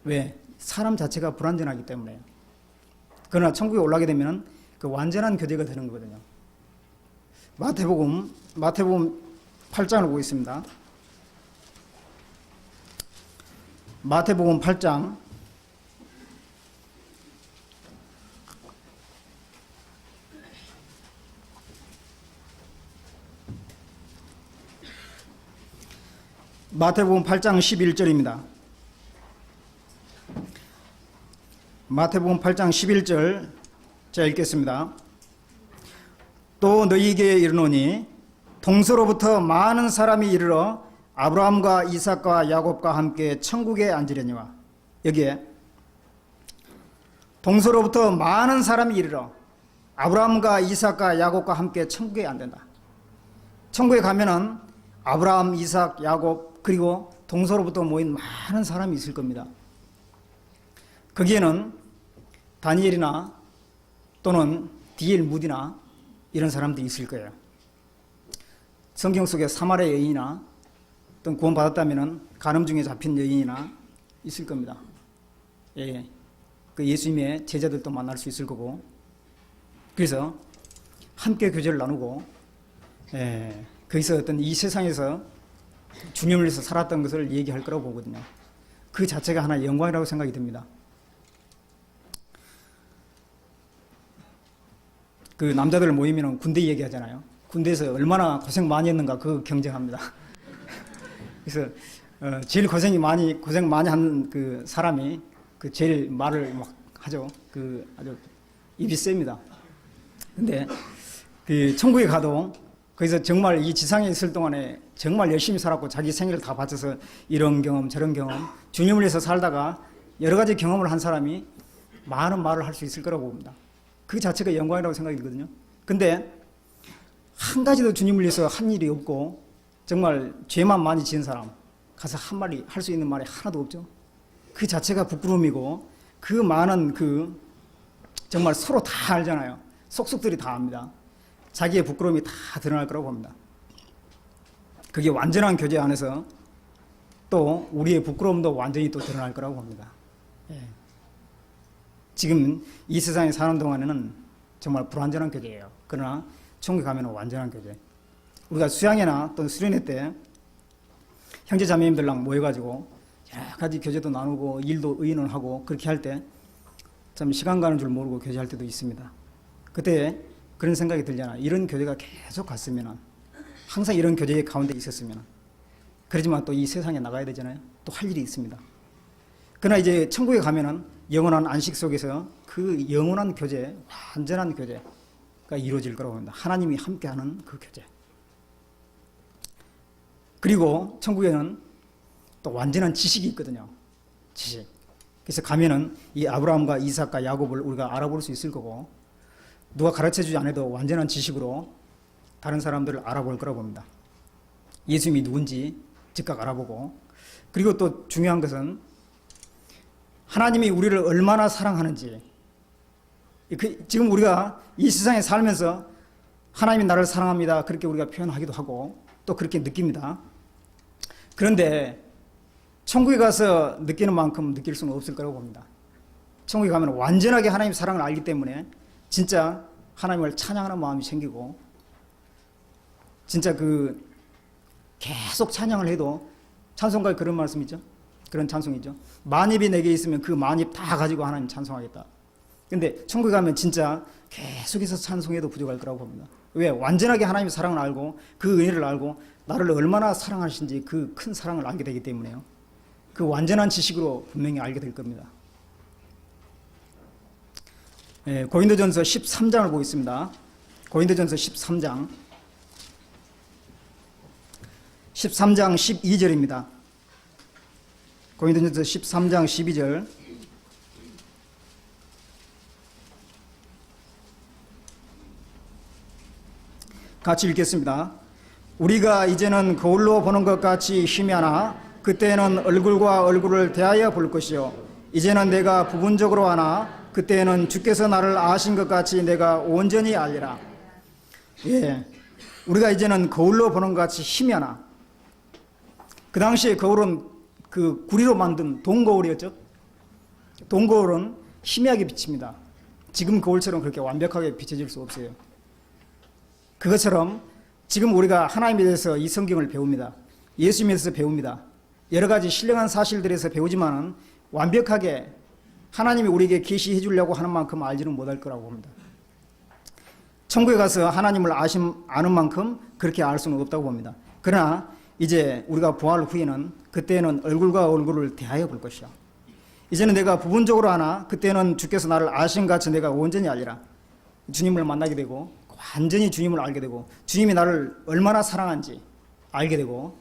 Speaker 1: 왜? 사람 자체가 불완전하기 때문에. 그러나 천국에 올라가게 되면은 그 완전한 교제가 되는 거거든요. 마태복음 8장을 보겠습니다. 마태복음 8장 11절입니다. 마태복음 8장 11절 제가 읽겠습니다. 또 너희에게 이르노니 동서로부터 많은 사람이 이르러 아브라함과 이삭과 야곱과 함께 천국에 앉으려니와. 여기에 동서로부터 많은 사람이 이르러 아브라함과 이삭과 야곱과 함께 천국에 앉는다. 천국에 가면은 아브라함, 이삭, 야곱 그리고 동서로부터 모인 많은 사람이 있을 겁니다. 거기에는 다니엘이나 또는 D.L. 무디나 이런 사람들이 있을 거예요. 성경 속에 사마리아 여인이나 또는 구원받았다면 간음 중에 잡힌 여인이나 있을 겁니다. 예, 그 예수님의 제자들도 만날 수 있을 거고, 그래서 함께 교제를 나누고, 거기서 어떤 이 세상에서 주님을 위해서 살았던 것을 얘기할 거라고 보거든요. 그 자체가 하나의 영광이라고 생각이 듭니다. 그 남자들 모이면 군대 얘기하잖아요. 군대에서 얼마나 고생 많이 했는가 그거 경쟁합니다. 그래서 제일 고생 많이 한 그 사람이 그 제일 말을 막 하죠. 그 아주 입이 셉니다. 근데 그 천국에 가도 거기서 정말 이 지상에 있을 동안에 정말 열심히 살았고 자기 생일을 다 바쳐서 이런 경험 저런 경험 주님을 위해서 살다가 여러 가지 경험을 한 사람이 많은 말을 할 수 있을 거라고 봅니다. 그 자체가 영광이라고 생각이 들거든요. 근데 한 가지도 주님을 위해서 한 일이 없고 정말 죄만 많이 지은 사람 가서 한 말이 할 수 있는 말이 하나도 없죠. 그 자체가 부끄러움이고 그 많은 그 정말 서로 다 알잖아요. 속속들이 다 압니다. 자기의 부끄러움이 다 드러날 거라고 봅니다. 그게 완전한 교제 안에서 또 우리의 부끄러움도 완전히 또 드러날 거라고 봅니다. 예. 지금 이 세상에 사는 동안에는 정말 불완전한 교제예요. 그러나 천국에 가면 완전한 교제. 우리가 수양회나 또는 수련회 때 형제 자매님들랑 모여가지고 여러 가지 교제도 나누고 일도 의논하고 그렇게 할 때 참 시간 가는 줄 모르고 교제할 때도 있습니다. 그때 그런 생각이 들잖아요. 이런 교제가 계속 갔으면 항상 이런 교제 가운데 있었으면 그러지만 또 이 세상에 나가야 되잖아요. 또 할 일이 있습니다. 그러나 이제 천국에 가면은 영원한 안식 속에서 그 영원한 교제, 완전한 교제가 이루어질 거라고 합니다. 하나님이 함께하는 그 교제. 그리고 천국에는 또 완전한 지식이 있거든요. 지식. 그래서 가면은 이 아브라함과 이삭과 야곱을 우리가 알아볼 수 있을 거고 누가 가르쳐주지 않아도 완전한 지식으로 다른 사람들을 알아볼 거라고 봅니다. 예수님이 누군지 즉각 알아보고 그리고 또 중요한 것은 하나님이 우리를 얼마나 사랑하는지 지금 우리가 이 세상에 살면서 하나님이 나를 사랑합니다. 그렇게 우리가 표현하기도 하고 또 그렇게 느낍니다. 그런데 천국에 가서 느끼는 만큼 느낄 수는 없을 거라고 봅니다. 천국에 가면 완전하게 하나님의 사랑을 알기 때문에 진짜 하나님을 찬양하는 마음이 생기고 진짜 그 계속 찬양을 해도 찬송가에 그런 말씀 있죠. 그런 찬송이죠. 만입이 내게 있으면 그 만입 다 가지고 하나님 찬송하겠다. 근데 천국에 가면 진짜 계속해서 찬송해도 부족할 거라고 봅니다. 왜? 완전하게 하나님의 사랑을 알고 그 은혜를 알고 나를 얼마나 사랑하신지 그 큰 사랑을 알게 되기 때문에요. 그 완전한 지식으로 분명히 알게 될 겁니다. 예, 고린도전서 13장을 보겠습니다. 고린도전서 13장 12절입니다. 고린도전서 13장 12절 같이 읽겠습니다. 우리가 이제는 거울로 보는 것 같이 희미하나 그때는 얼굴과 얼굴을 대하여 볼 것이요 이제는 내가 부분적으로 하나 그때는 주께서 나를 아신 것 같이 내가 온전히 알리라. 예, 우리가 이제는 거울로 보는 것 같이 희미하나 그 당시에 거울은 그 구리로 만든 동거울이었죠. 동거울은 희미하게 비칩니다. 지금 거울처럼 그렇게 완벽하게 비춰질 수 없어요. 그것처럼 지금 우리가 하나님에 대해서 이 성경을 배웁니다. 예수님에 대해서 배웁니다. 여러 가지 신령한 사실들에서 배우지만은 완벽하게 하나님이 우리에게 계시해 주려고 하는 만큼 알지는 못할 거라고 봅니다. 천국에 가서 하나님을 아는 만큼 그렇게 알 수는 없다고 봅니다. 그러나 이제 우리가 부활 후에는 그때는 얼굴과 얼굴을 대하여 볼 것이야. 이제는 내가 부분적으로 하나 그때는 주께서 나를 아신 같이 내가 온전히 알리라. 주님을 만나게 되고 완전히 주님을 알게 되고 주님이 나를 얼마나 사랑한지 알게 되고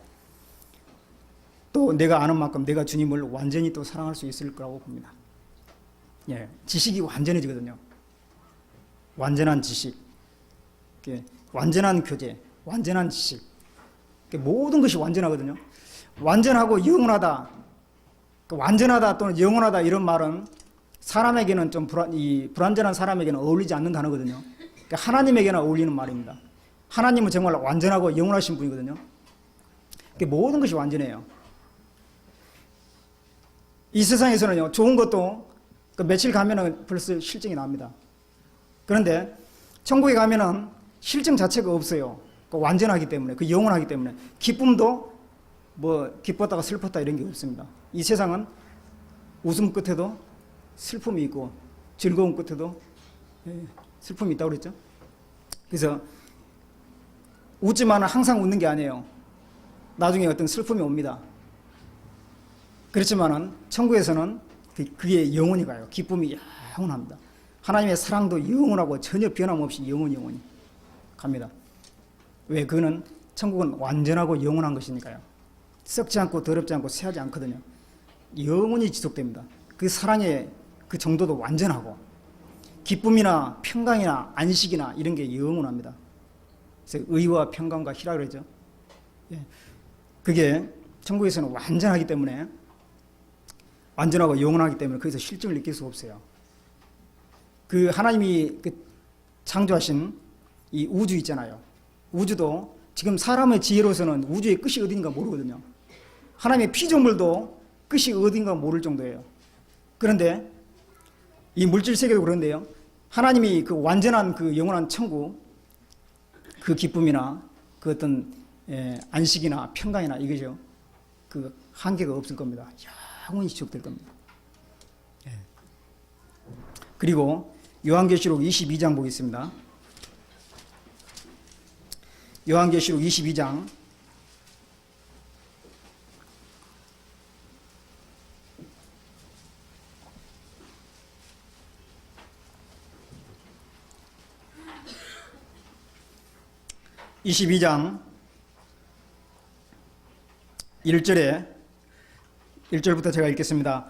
Speaker 1: 또 내가 아는 만큼 내가 주님을 완전히 또 사랑할 수 있을 거라고 봅니다. 예, 지식이 완전해지거든요. 완전한 지식, 완전한 교제, 완전한 지식, 모든 것이 완전하거든요. 완전하고 영원하다, 완전하다 또는 영원하다 이런 말은 사람에게는 좀 불완전한 사람에게는 어울리지 않는 단어거든요. 하나님에게는 어울리는 말입니다. 하나님은 정말 완전하고 영원하신 분이거든요. 모든 것이 완전해요. 이 세상에서는요, 좋은 것도 며칠 가면은 벌써 실증이 납니다. 그런데 천국에 가면은 실증 자체가 없어요. 그 완전하기 때문에, 그 영원하기 때문에 기쁨도 뭐 기뻤다가 슬펐다 이런 게 없습니다. 이 세상은 웃음 끝에도 슬픔이 있고 즐거움 끝에도 슬픔이 있다고 그랬죠. 그래서 웃지만 항상 웃는 게 아니에요. 나중에 어떤 슬픔이 옵니다. 그렇지만은 천국에서는 그게 영원히 가요. 기쁨이 영원합니다. 하나님의 사랑도 영원하고 전혀 변함없이 영원히 갑니다. 왜? 그거는 천국은 완전하고 영원한 것이니까요. 썩지 않고 더럽지 않고 쇠하지 않거든요. 영원히 지속됩니다. 그 사랑의 그 정도도 완전하고 기쁨이나 평강이나 안식이나 이런 게 영원합니다. 그래서 의와 평강과 희라 그러죠. 그게 천국에서는 완전하기 때문에, 완전하고 영원하기 때문에 거기서 실증을 느낄 수가 없어요. 그 하나님이 창조하신 이 우주 있잖아요. 우주도 지금 사람의 지혜로서는 우주의 끝이 어딘가 모르거든요. 하나님의 피조물도 끝이 어딘가 모를 정도예요. 그런데 이 물질 세계도 그런데요. 하나님이 그 완전한 그 영원한 천국, 그 기쁨이나 그 어떤 안식이나 평강이나 이거죠. 그 한계가 없을 겁니다. 영원히 지속될 겁니다. 그리고 요한계시록 22장 보겠습니다. 요한계시록 22장 22장 1절부터 제가 읽겠습니다.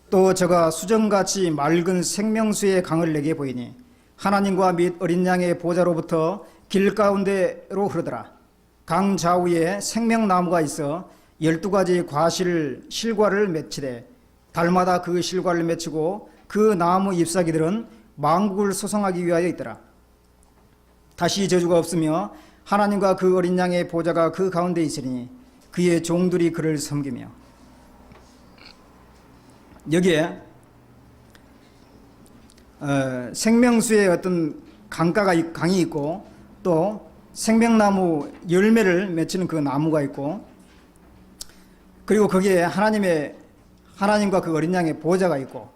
Speaker 1: 또 저가 수정같이 맑은 생명수의 강을 내게 보이니 하나님과 및 어린 양의 보좌로부터 길 가운데로 흐르더라. 강 좌우에 생명나무가 있어 12가지 과실 실과를 맺히되 달마다 그 실과를 맺히고 그 나무 잎사귀들은 만국을 소성하기 위하여 있더라. 다시 저주가 없으며 하나님과 그 어린 양의 보좌가 그 가운데 있으니 그의 종들이 그를 섬기며. 여기에 생명수의 어떤 강이 있고 또 생명나무 열매를 맺히는 그 나무가 있고, 그리고 거기에 하나님과 그 어린 양의 보좌가 있고,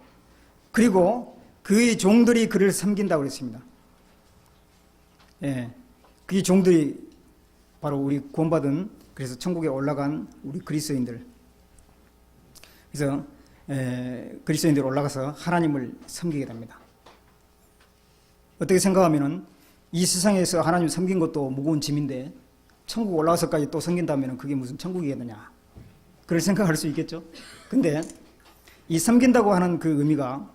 Speaker 1: 그리고 그의 종들이 그를 섬긴다고 그랬습니다. 그의 종들이 바로 우리 구원받은, 그래서 천국에 올라간 우리 그리스도인들. 그래서 그리스도인들 올라가서 하나님을 섬기게 됩니다. 어떻게 생각하면은 이 세상에서 하나님 섬긴 것도 무거운 짐인데 천국 올라가서까지 또 섬긴다면 그게 무슨 천국이겠느냐, 그럴 생각할 수 있겠죠. 근데 이 섬긴다고 하는 그 의미가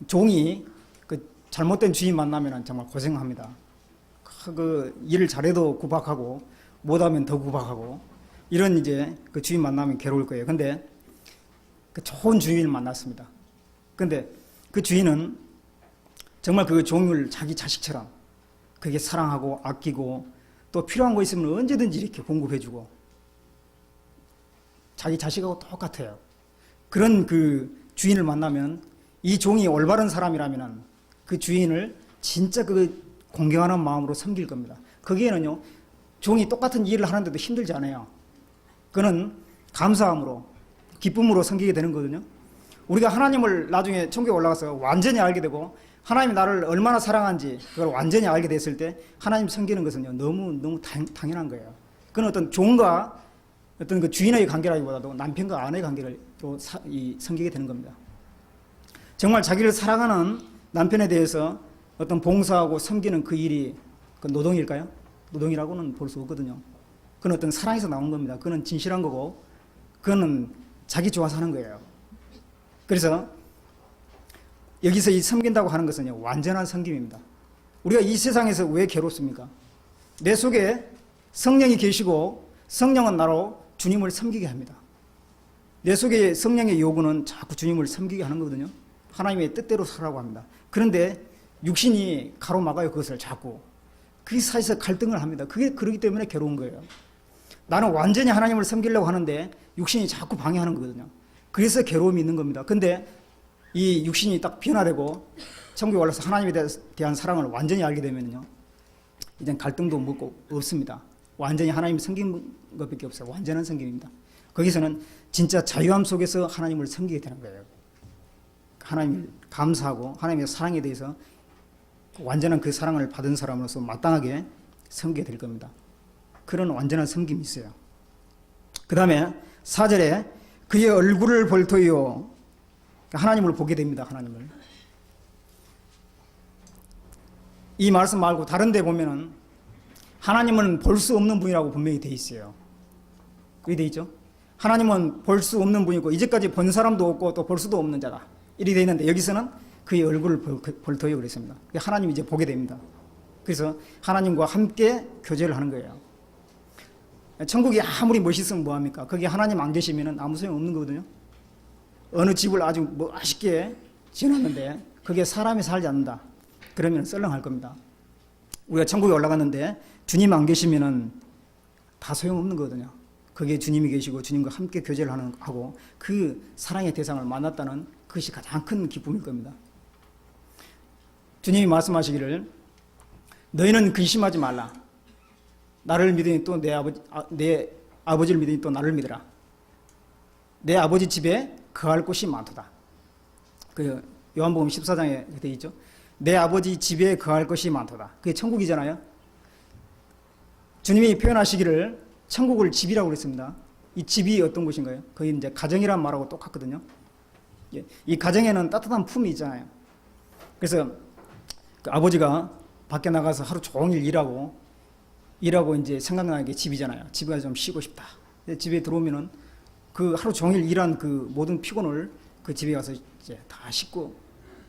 Speaker 1: 종이 그 잘못된 주인 만나면 정말 고생합니다. 그 일을 잘해도 구박하고 못하면 더 구박하고 이런 이제 그 주인 만나면 괴로울 거예요. 근데 그 좋은 주인을 만났습니다. 근데 그 주인은 정말 그 종을 자기 자식처럼 그게 사랑하고 아끼고 또 필요한 거 있으면 언제든지 이렇게 공급해주고 자기 자식하고 똑같아요. 그런 그 주인을 만나면 이 종이 올바른 사람이라면 그 주인을 진짜 그 공경하는 마음으로 섬길 겁니다. 거기에는요, 종이 똑같은 일을 하는데도 힘들지 않아요. 그는 감사함으로, 기쁨으로 섬기게 되는 거거든요. 우리가 하나님을 나중에 천국에 올라가서 완전히 알게 되고 하나님이 나를 얼마나 사랑한지 그걸 완전히 알게 됐을 때 하나님 섬기는 것은요, 너무 당연한 거예요. 그건 어떤 종과 어떤 그 주인의 관계라기보다도 남편과 아내의 관계를 또 섬기게 되는 겁니다. 정말 자기를 사랑하는 남편에 대해서 어떤 봉사하고 섬기는 그 일이 그 노동일까요? 노동이라고는 볼 수 없거든요. 그건 어떤 사랑에서 나온 겁니다. 그건 진실한 거고 그거는 자기 좋아서 하는 거예요. 그래서 여기서 이 섬긴다고 하는 것은요, 완전한 섬김입니다. 우리가 이 세상에서 왜 괴롭습니까? 내 속에 성령이 계시고 성령은 나로 주님을 섬기게 합니다. 내 속에 성령의 요구는 자꾸 주님을 섬기게 하는 거거든요. 하나님의 뜻대로 살라고 합니다. 그런데 육신이 가로막아요. 그것을 자꾸. 그 사이에서 갈등을 합니다. 그게 그러기 때문에 괴로운 거예요. 나는 완전히 하나님을 섬기려고 하는데 육신이 자꾸 방해하는 거거든요. 그래서 괴로움이 있는 겁니다. 근데 이 육신이 딱 변화되고 천국에 올라서 하나님에 대한 사랑을 완전히 알게 되면요, 이젠 갈등도 없습니다. 완전히 하나님 섬긴 것밖에 없어요. 완전한 섬김입니다. 거기서는 진짜 자유함 속에서 하나님을 섬기게 되는 거예요. 하나님을 감사하고 하나님의 사랑에 대해서 완전한 그 사랑을 받은 사람으로서 마땅하게 섬기게 될 겁니다. 그런 완전한 섬김이 있어요. 그 다음에 4절에 그의 얼굴을 볼 터이요, 하나님을 보게 됩니다. 하나님을. 이 말씀 말고 다른 데 보면은 하나님은 볼 수 없는 분이라고 분명히 돼 있어요. 그게 돼 있죠? 하나님은 볼 수 없는 분이고 이제까지 본 사람도 없고 또 볼 수도 없는 자다, 이렇게 돼 있는데 여기서는 그의 얼굴을 볼 터이요 그랬습니다. 하나님 이제 보게 됩니다. 그래서 하나님과 함께 교제를 하는 거예요. 천국이 아무리 멋있으면 뭐합니까? 거기 하나님 안 계시면 아무 소용 없는 거거든요. 어느 집을 아주 멋있게 지어놨는데 거기에 사람이 살지 않는다, 그러면 썰렁할 겁니다. 우리가 천국에 올라갔는데 주님 안 계시면 다 소용없는 거거든요. 거기에 주님이 계시고 주님과 함께 교제를 하고 그 사랑의 대상을 만났다는 그것이 가장 큰 기쁨일 겁니다. 주님이 말씀하시기를 너희는 근심하지 말라. 나를 믿으니 또 내 아버지를 믿으니 또 나를 믿으라. 내 아버지 집에 거할 곳이 많도다. 그 요한복음 14장에 되어 있죠. 내 아버지 집에 거할 것이 많도다. 그게 천국이잖아요. 주님이 표현하시기를 천국을 집이라고 그랬습니다. 이 집이 어떤 곳인가요? 거의 이제 가정이란 말하고 똑같거든요. 이 가정에는 따뜻한 품이 있잖아요. 그래서 그 아버지가 밖에 나가서 하루 종일 일하고 이제 생각나는 게 집이잖아요. 집에 가서 좀 쉬고 싶다. 집에 들어오면은 그 하루 종일 일한 그 모든 피곤을 그 집에 가서 이제 다 씻고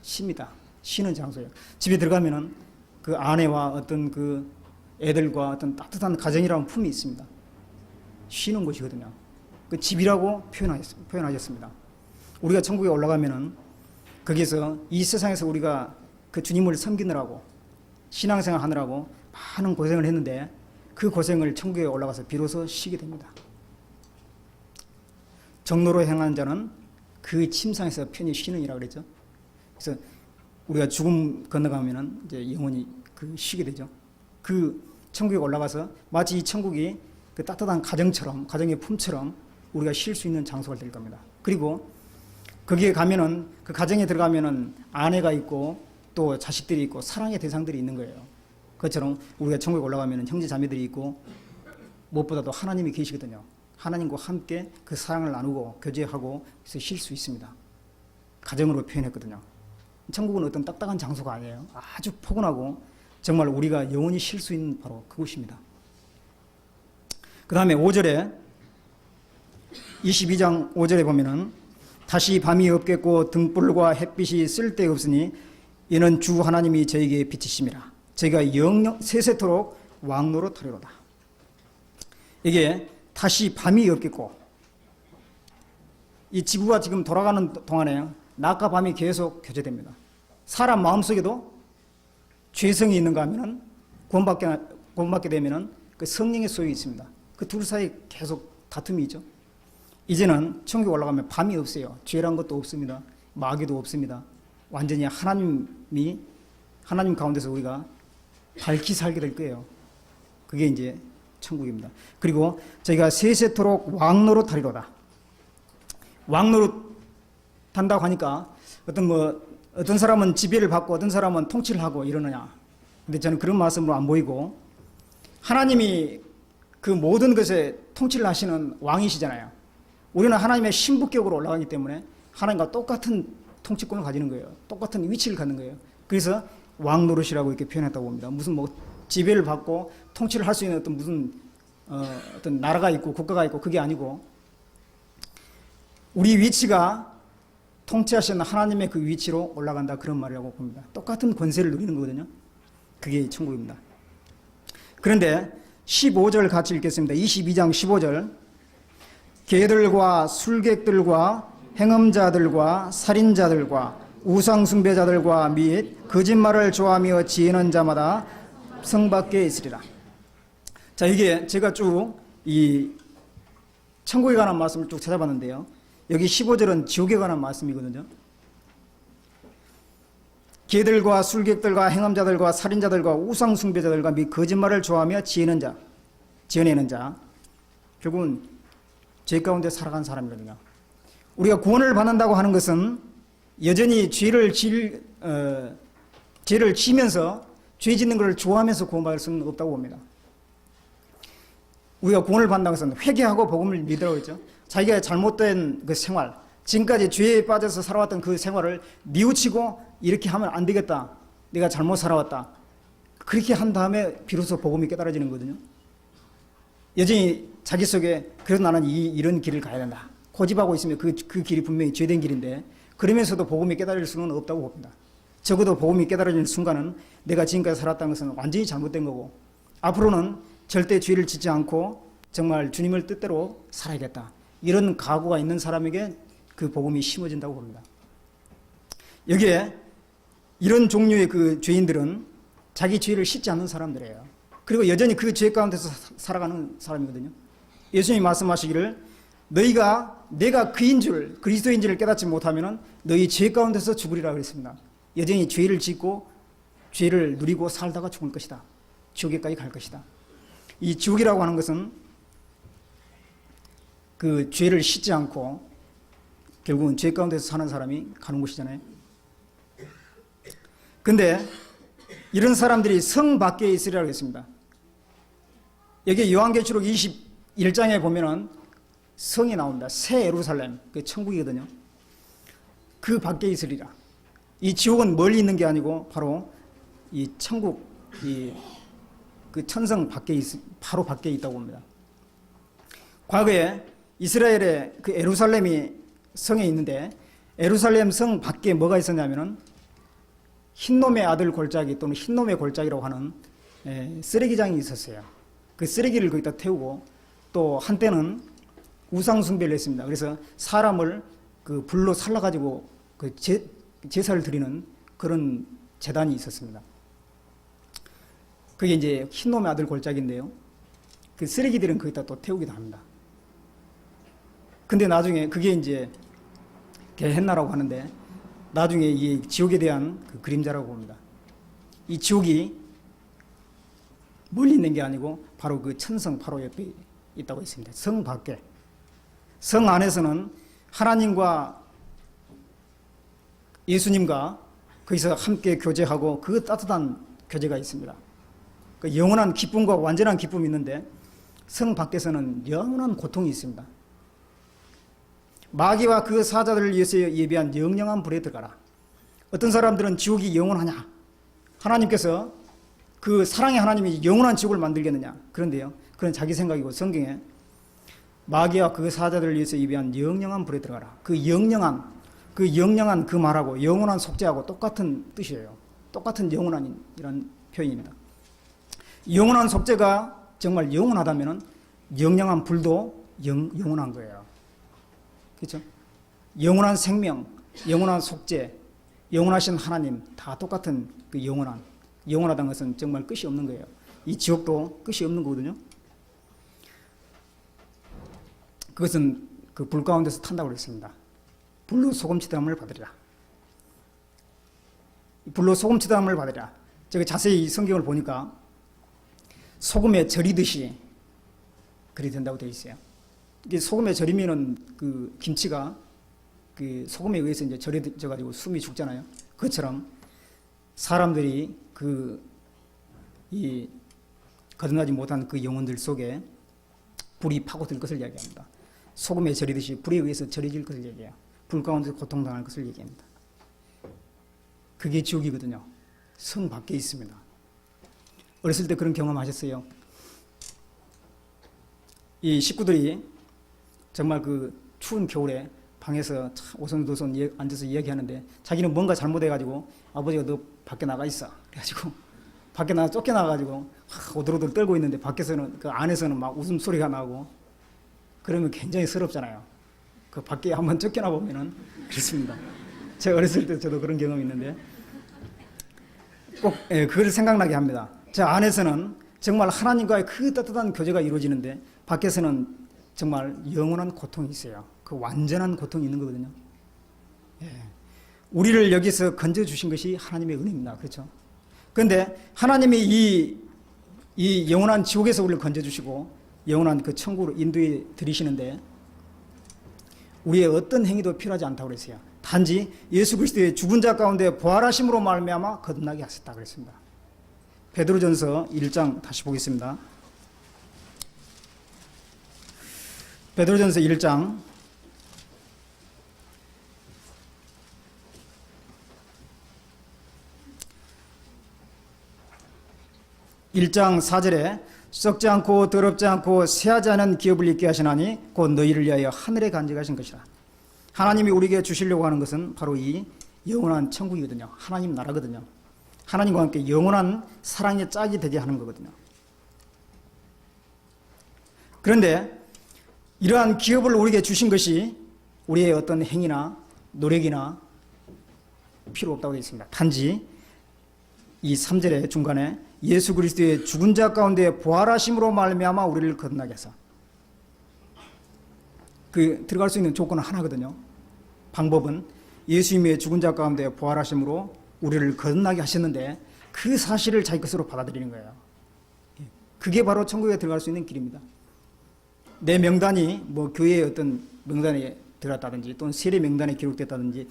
Speaker 1: 쉽니다. 쉬는 장소예요. 집에 들어가면은 그 아내와 어떤 그 애들과 어떤 따뜻한 가정이라는 품이 있습니다. 쉬는 곳이거든요. 그 집이라고 표현하셨습니다. 우리가 천국에 올라가면은 거기서 이 세상에서 우리가 그 주님을 섬기느라고 신앙생활 하느라고 많은 고생을 했는데 그 고생을 천국에 올라가서 비로소 쉬게 됩니다. 정로로 행한 자는 그 침상에서 편히 쉬느니라 그랬죠. 그래서 우리가 죽음 건너가면은 이제 영원히 그 쉬게 되죠. 그 천국에 올라가서 마치 이 천국이 그 따뜻한 가정처럼, 가정의 품처럼 우리가 쉴 수 있는 장소가 될 겁니다. 그리고 거기에 가면은 그 가정에 들어가면은 아내가 있고 또 자식들이 있고 사랑의 대상들이 있는 거예요. 그것처럼 우리가 천국에 올라가면은 형제 자매들이 있고 무엇보다도 하나님이 계시거든요. 하나님과 함께 그 사랑을 나누고 교제하고 그래서 쉴 수 있습니다. 가정으로 표현했거든요. 천국은 어떤 딱딱한 장소가 아니에요. 아주 포근하고 정말 우리가 영원히 쉴 수 있는 바로 그곳입니다. 그 다음에 5절에 22장 5절에 보면은 다시 밤이 없겠고 등불과 햇빛이 쓸데없으니 이는 주 하나님이 저에게 빛이심이라. 저희가 영영 세세토록 왕노로 타리로다. 이게 다시 밤이 없겠고, 이 지구가 지금 돌아가는 동안에 낮과 밤이 계속 교제됩니다. 사람 마음속에도 죄성이 있는가 하면은 구원받게 되면은 그 성령의 소유가 있습니다. 그 둘 사이 계속 다툼이 있죠. 이제는 천국에 올라가면 밤이 없어요. 죄란 것도 없습니다. 마귀도 없습니다. 완전히 하나님 가운데서 우리가 밝히 살게 될 거예요. 그게 이제 천국입니다. 그리고 저희가 세세토록 왕노로 타리로다. 왕노로 탄다고 하니까 어떤 사람은 지배를 받고 어떤 사람은 통치를 하고 이러느냐. 근데 저는 그런 말씀으로 안 보이고 하나님이 그 모든 것에 통치를 하시는 왕이시잖아요. 우리는 하나님의 신부격으로 올라가기 때문에 하나님과 똑같은 통치권을 가지는 거예요. 똑같은 위치를 갖는 거예요. 그래서 왕 노릇이라고 이렇게 표현했다고 봅니다. 무슨 지배를 받고 통치를 할 수 있는 어떤 나라가 있고 국가가 있고 그게 아니고 우리 위치가 통치하시는 하나님의 그 위치로 올라간다, 그런 말이라고 봅니다. 똑같은 권세를 누리는 거거든요. 그게 천국입니다. 그런데 15절 같이 읽겠습니다. 22장 15절. 개들과 술객들과 행음자들과 살인자들과 우상숭배자들과 및 거짓말을 좋아하며 지혜는 자마다 성 밖에 있으리라. 자, 이게 제가 쭉 이 천국에 관한 말씀을 쭉 찾아봤는데요. 여기 15절은 지옥에 관한 말씀이거든요. 개들과 술객들과 행함자들과 살인자들과 우상숭배자들과 및 거짓말을 좋아하며 지어내는 자, 결국은 죄 가운데 살아간 사람이거든요. 우리가 구원을 받는다고 하는 것은 여전히 죄를 지면서 죄 짓는 것을 좋아하면서 구원받을 수는 없다고 봅니다. 우리가 구원을 받는다는 것은 회개하고 복음을 믿으라고 했죠. 자기가 잘못된 그 생활, 지금까지 죄에 빠져서 살아왔던 그 생활을 뉘우치고 이렇게 하면 안 되겠다. 내가 잘못 살아왔다. 그렇게 한 다음에 비로소 복음이 깨달아지는 거거든요. 여전히 자기 속에 그래서 나는 이런 길을 가야 된다. 고집하고 있으면 그 길이 분명히 죄된 길인데 그러면서도 복음이 깨달을 수는 없다고 봅니다. 적어도 복음이 깨달아지는 순간은 내가 지금까지 살았다는 것은 완전히 잘못된 거고 앞으로는 절대 죄를 짓지 않고 정말 주님을 뜻대로 살아야겠다. 이런 각오가 있는 사람에게 그 복음이 심어진다고 봅니다. 여기에 이런 종류의 그 죄인들은 자기 죄를 씻지 않는 사람들이에요. 그리고 여전히 그 죄 가운데서 살아가는 사람이거든요. 예수님이 말씀하시기를 내가 그인 줄 그리스도인 줄을 깨닫지 못하면 너희 죄 가운데서 죽으리라 그랬습니다. 여전히 죄를 짓고 죄를 누리고 살다가 죽을 것이다. 지옥에까지 갈 것이다. 이 지옥이라고 하는 것은 그 죄를 씻지 않고 결국은 죄 가운데서 사는 사람이 가는 곳이잖아요. 근데 이런 사람들이 성 밖에 있으리라고 했습니다. 여기 요한계시록 21장에 보면은 성이 나옵니다. 새 예루살렘, 그 천국이거든요. 그 밖에 있으리라. 이 지옥은 멀리 있는 게 아니고 바로 이 천국, 그 천성 밖에 바로 밖에 있다고 봅니다. 과거에 이스라엘의 그 예루살렘이 성에 있는데 예루살렘 성 밖에 뭐가 있었냐면은 흰놈의 아들 골짜기 또는 흰놈의 골짜기라고 하는 쓰레기장이 있었어요. 그 쓰레기를 거기다 태우고 또 한때는 우상숭배를 했습니다. 그래서 사람을 그 불로 살라가지고 그 제사를 드리는 그런 제단이 있었습니다. 그게 이제 흰놈의 아들 골짜기인데요. 그 쓰레기들은 거기다 또 태우기도 합니다. 근데 나중에 그게 이제 게헨나라고 하는데 나중에 이 지옥에 대한 그 그림자라고 봅니다. 이 지옥이 멀리 있는 게 아니고 바로 그 천성 바로 옆에 있다고 했습니다. 성 밖에. 성 안에서는 하나님과 예수님과 거기서 함께 교제하고 그 따뜻한 교제가 있습니다. 그 영원한 기쁨과 완전한 기쁨이 있는데 성 밖에서는 영원한 고통이 있습니다. 마귀와 그 사자들을 위해서 예비한 영영한 불에 들어가라. 어떤 사람들은 지옥이 영원하냐? 하나님께서 그 사랑의 하나님이 영원한 지옥을 만들겠느냐? 그런데요, 그건 자기 생각이고 성경에 마귀와 그 사자들을 위해서 예비한 영영한 불에 들어가라. 그 영영한 그 말하고 영원한 속죄하고 똑같은 뜻이에요. 똑같은 영원한 이런 표현입니다. 영원한 속죄가 정말 영원하다면 영영한 불도 영원한 거예요. 그렇죠? 영원한 생명, 영원한 속죄, 영원하신 하나님 다 똑같은 그 영원하다는 것은 정말 끝이 없는 거예요. 이 지옥도 끝이 없는 거거든요. 그것은 그 불 가운데서 탄다고 그랬습니다. 불로 소금치담을 받으리라. 불로 소금치담을 받으리라. 제가 자세히 성경을 보니까 소금에 절이듯이 그리 된다고 되어 있어요. 이게 소금에 절이면은 그 김치가 그 소금에 의해서 이제 절여져 가지고 숨이 죽잖아요. 그것처럼 사람들이 이 거듭나지 못한 그 영혼들 속에 불이 파고들 것을 이야기합니다. 소금에 절이듯이 불에 의해서 절여질 것을 얘기해요. 불 가운데서 고통당할 것을 얘기합니다. 그게 지옥이거든요. 성 밖에 있습니다. 어렸을 때 그런 경험하셨어요? 이 식구들이 정말 그 추운 겨울에 방에서 오손도손 앉아서 이야기하는데 자기는 뭔가 잘못해가지고 아버지가 너 밖에 나가 있어. 그래가지고 밖에 나가 쫓겨나가지고 오들오들 떨고 있는데 밖에서는 그 안에서는 막 웃음소리가 나고 그러면 굉장히 서럽잖아요. 그 밖에 한번 쫓겨나 보면은 그렇습니다. 제가 어렸을 때 저도 그런 경험이 있는데 꼭 그걸 생각나게 합니다. 제 안에서는 정말 하나님과의 그 따뜻한 교제가 이루어지는데 밖에서는 정말 영원한 고통이 있어요. 그 완전한 고통이 있는 거거든요. 예. 우리를 여기서 건져주신 것이 하나님의 은혜입니다. 그렇죠? 그런데 하나님이 이 영원한 지옥에서 우리를 건져주시고 영원한 그 천국으로 인도해 드리시는데 우리의 어떤 행위도 필요하지 않다고 그랬어요. 단지 예수 그리스도의 죽은 자 가운데 부활하심으로 말미암아 거듭나게 하셨다 그랬습니다. 베드로전서 1장 다시 보겠습니다. 베드로전서 1장 1장 4절에 썩지 않고 더럽지 않고 새하지 않은 기업을 있게 하시나니 곧 너희를 위하여 하늘에 간직하신 것이라. 하나님이 우리에게 주시려고 하는 것은 바로 이 영원한 천국이거든요. 하나님 나라거든요. 하나님과 함께 영원한 사랑의 짝이 되게 하는 거거든요. 그런데 이러한 기업을 우리에게 주신 것이 우리의 어떤 행위나 노력이나 필요 없다고 되어 있습니다. 단지 이 3절의 중간에 예수 그리스도의 죽은 자 가운데 부활하심으로 말미암아 우리를 거듭나게 해서 들어갈 수 있는 조건은 하나거든요. 방법은 예수님의 죽은 자 가운데 부활하심으로 우리를 거듭나게 하셨는데 그 사실을 자기 것으로 받아들이는 거예요. 그게 바로 천국에 들어갈 수 있는 길입니다. 내 명단이 뭐 교회의 어떤 명단에 들어갔다든지 또는 세례 명단에 기록됐다든지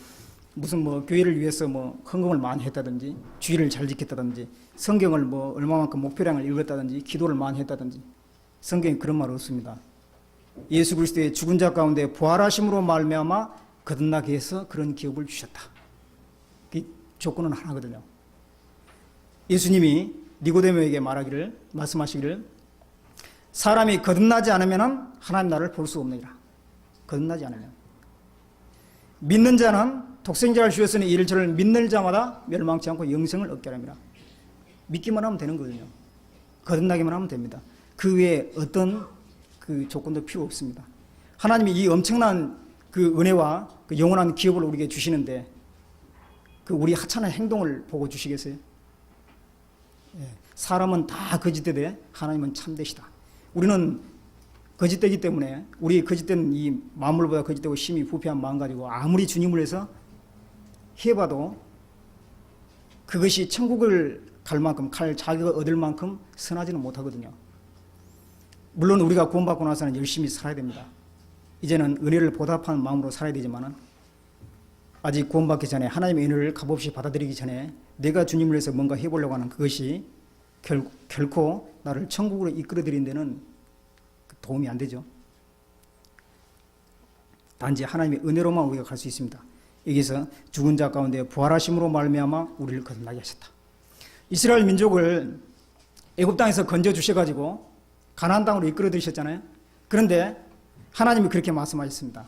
Speaker 1: 무슨 뭐 교회를 위해서 뭐 헌금을 많이 했다든지 주의를 잘 지켰다든지 성경을 뭐 얼마만큼 목표량을 읽었다든지 기도를 많이 했다든지 성경에 그런 말 없습니다. 예수 그리스도의 죽은 자 가운데 부활하심으로 말미암아 거듭나게 해서 그런 기업을 주셨다. 그 조건은 하나거든요. 예수님이 니고데모에게 말씀하시기를 사람이 거듭나지 않으면 하나님 나라를 볼 수 없느니라. 거듭나지 않으면 믿는 자는 독생자를 주셨으니 이를 저를 믿는 자마다 멸망치 않고 영생을 얻게 하리라. 믿기만 하면 되는 거거든요. 거듭나기만 하면 됩니다. 그 외에 어떤 그 조건도 필요 없습니다. 하나님이 이 엄청난 그 은혜와 그 영원한 기업을 우리에게 주시는데 그 우리 하찮은 행동을 보고 주시겠어요? 사람은 다 거짓되되 하나님은 참되시다. 우리는 거짓되기 때문에 우리 거짓된 이 만물보다 거짓되고 심히 부패한 마음 가지고 아무리 주님을 위해서 해봐도 그것이 천국을 갈 만큼 자기가 얻을 만큼 선하지는 못하거든요. 물론 우리가 구원받고 나서는 열심히 살아야 됩니다. 이제는 은혜를 보답하는 마음으로 살아야 되지만 아직 구원받기 전에 하나님의 은혜를 값없이 받아들이기 전에 내가 주님을 위해서 뭔가 해보려고 하는 그것이 결코 나를 천국으로 이끌어들인 데는 도움이 안 되죠. 단지 하나님의 은혜로만 우리가 갈 수 있습니다. 여기서 죽은 자 가운데 부활하심으로 말미암아 우리를 거듭나게 하셨다. 이스라엘 민족을 애굽 땅에서 건져 주셔가지고 가나안 땅으로 이끌어 들이셨잖아요. 그런데 하나님이 그렇게 말씀하셨습니다.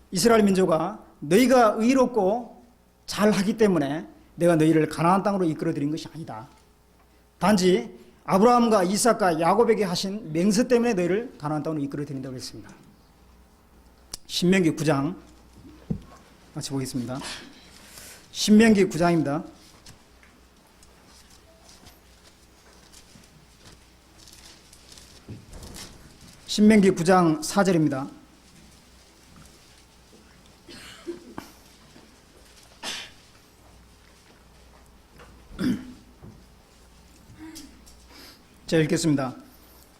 Speaker 1: 이스라엘 민족아, 너희가 의롭고 잘하기 때문에 내가 너희를 가나안 땅으로 이끌어 들인 것이 아니다. 단지 아브라함과 이삭과 야곱에게 하신 맹세 때문에 너희를 가나안 땅으로 이끌어 드린다고 했습니다. 신명기 9장 같이 보겠습니다. 신명기 9장입니다. 신명기 9장 4절입니다. 자, 읽겠습니다.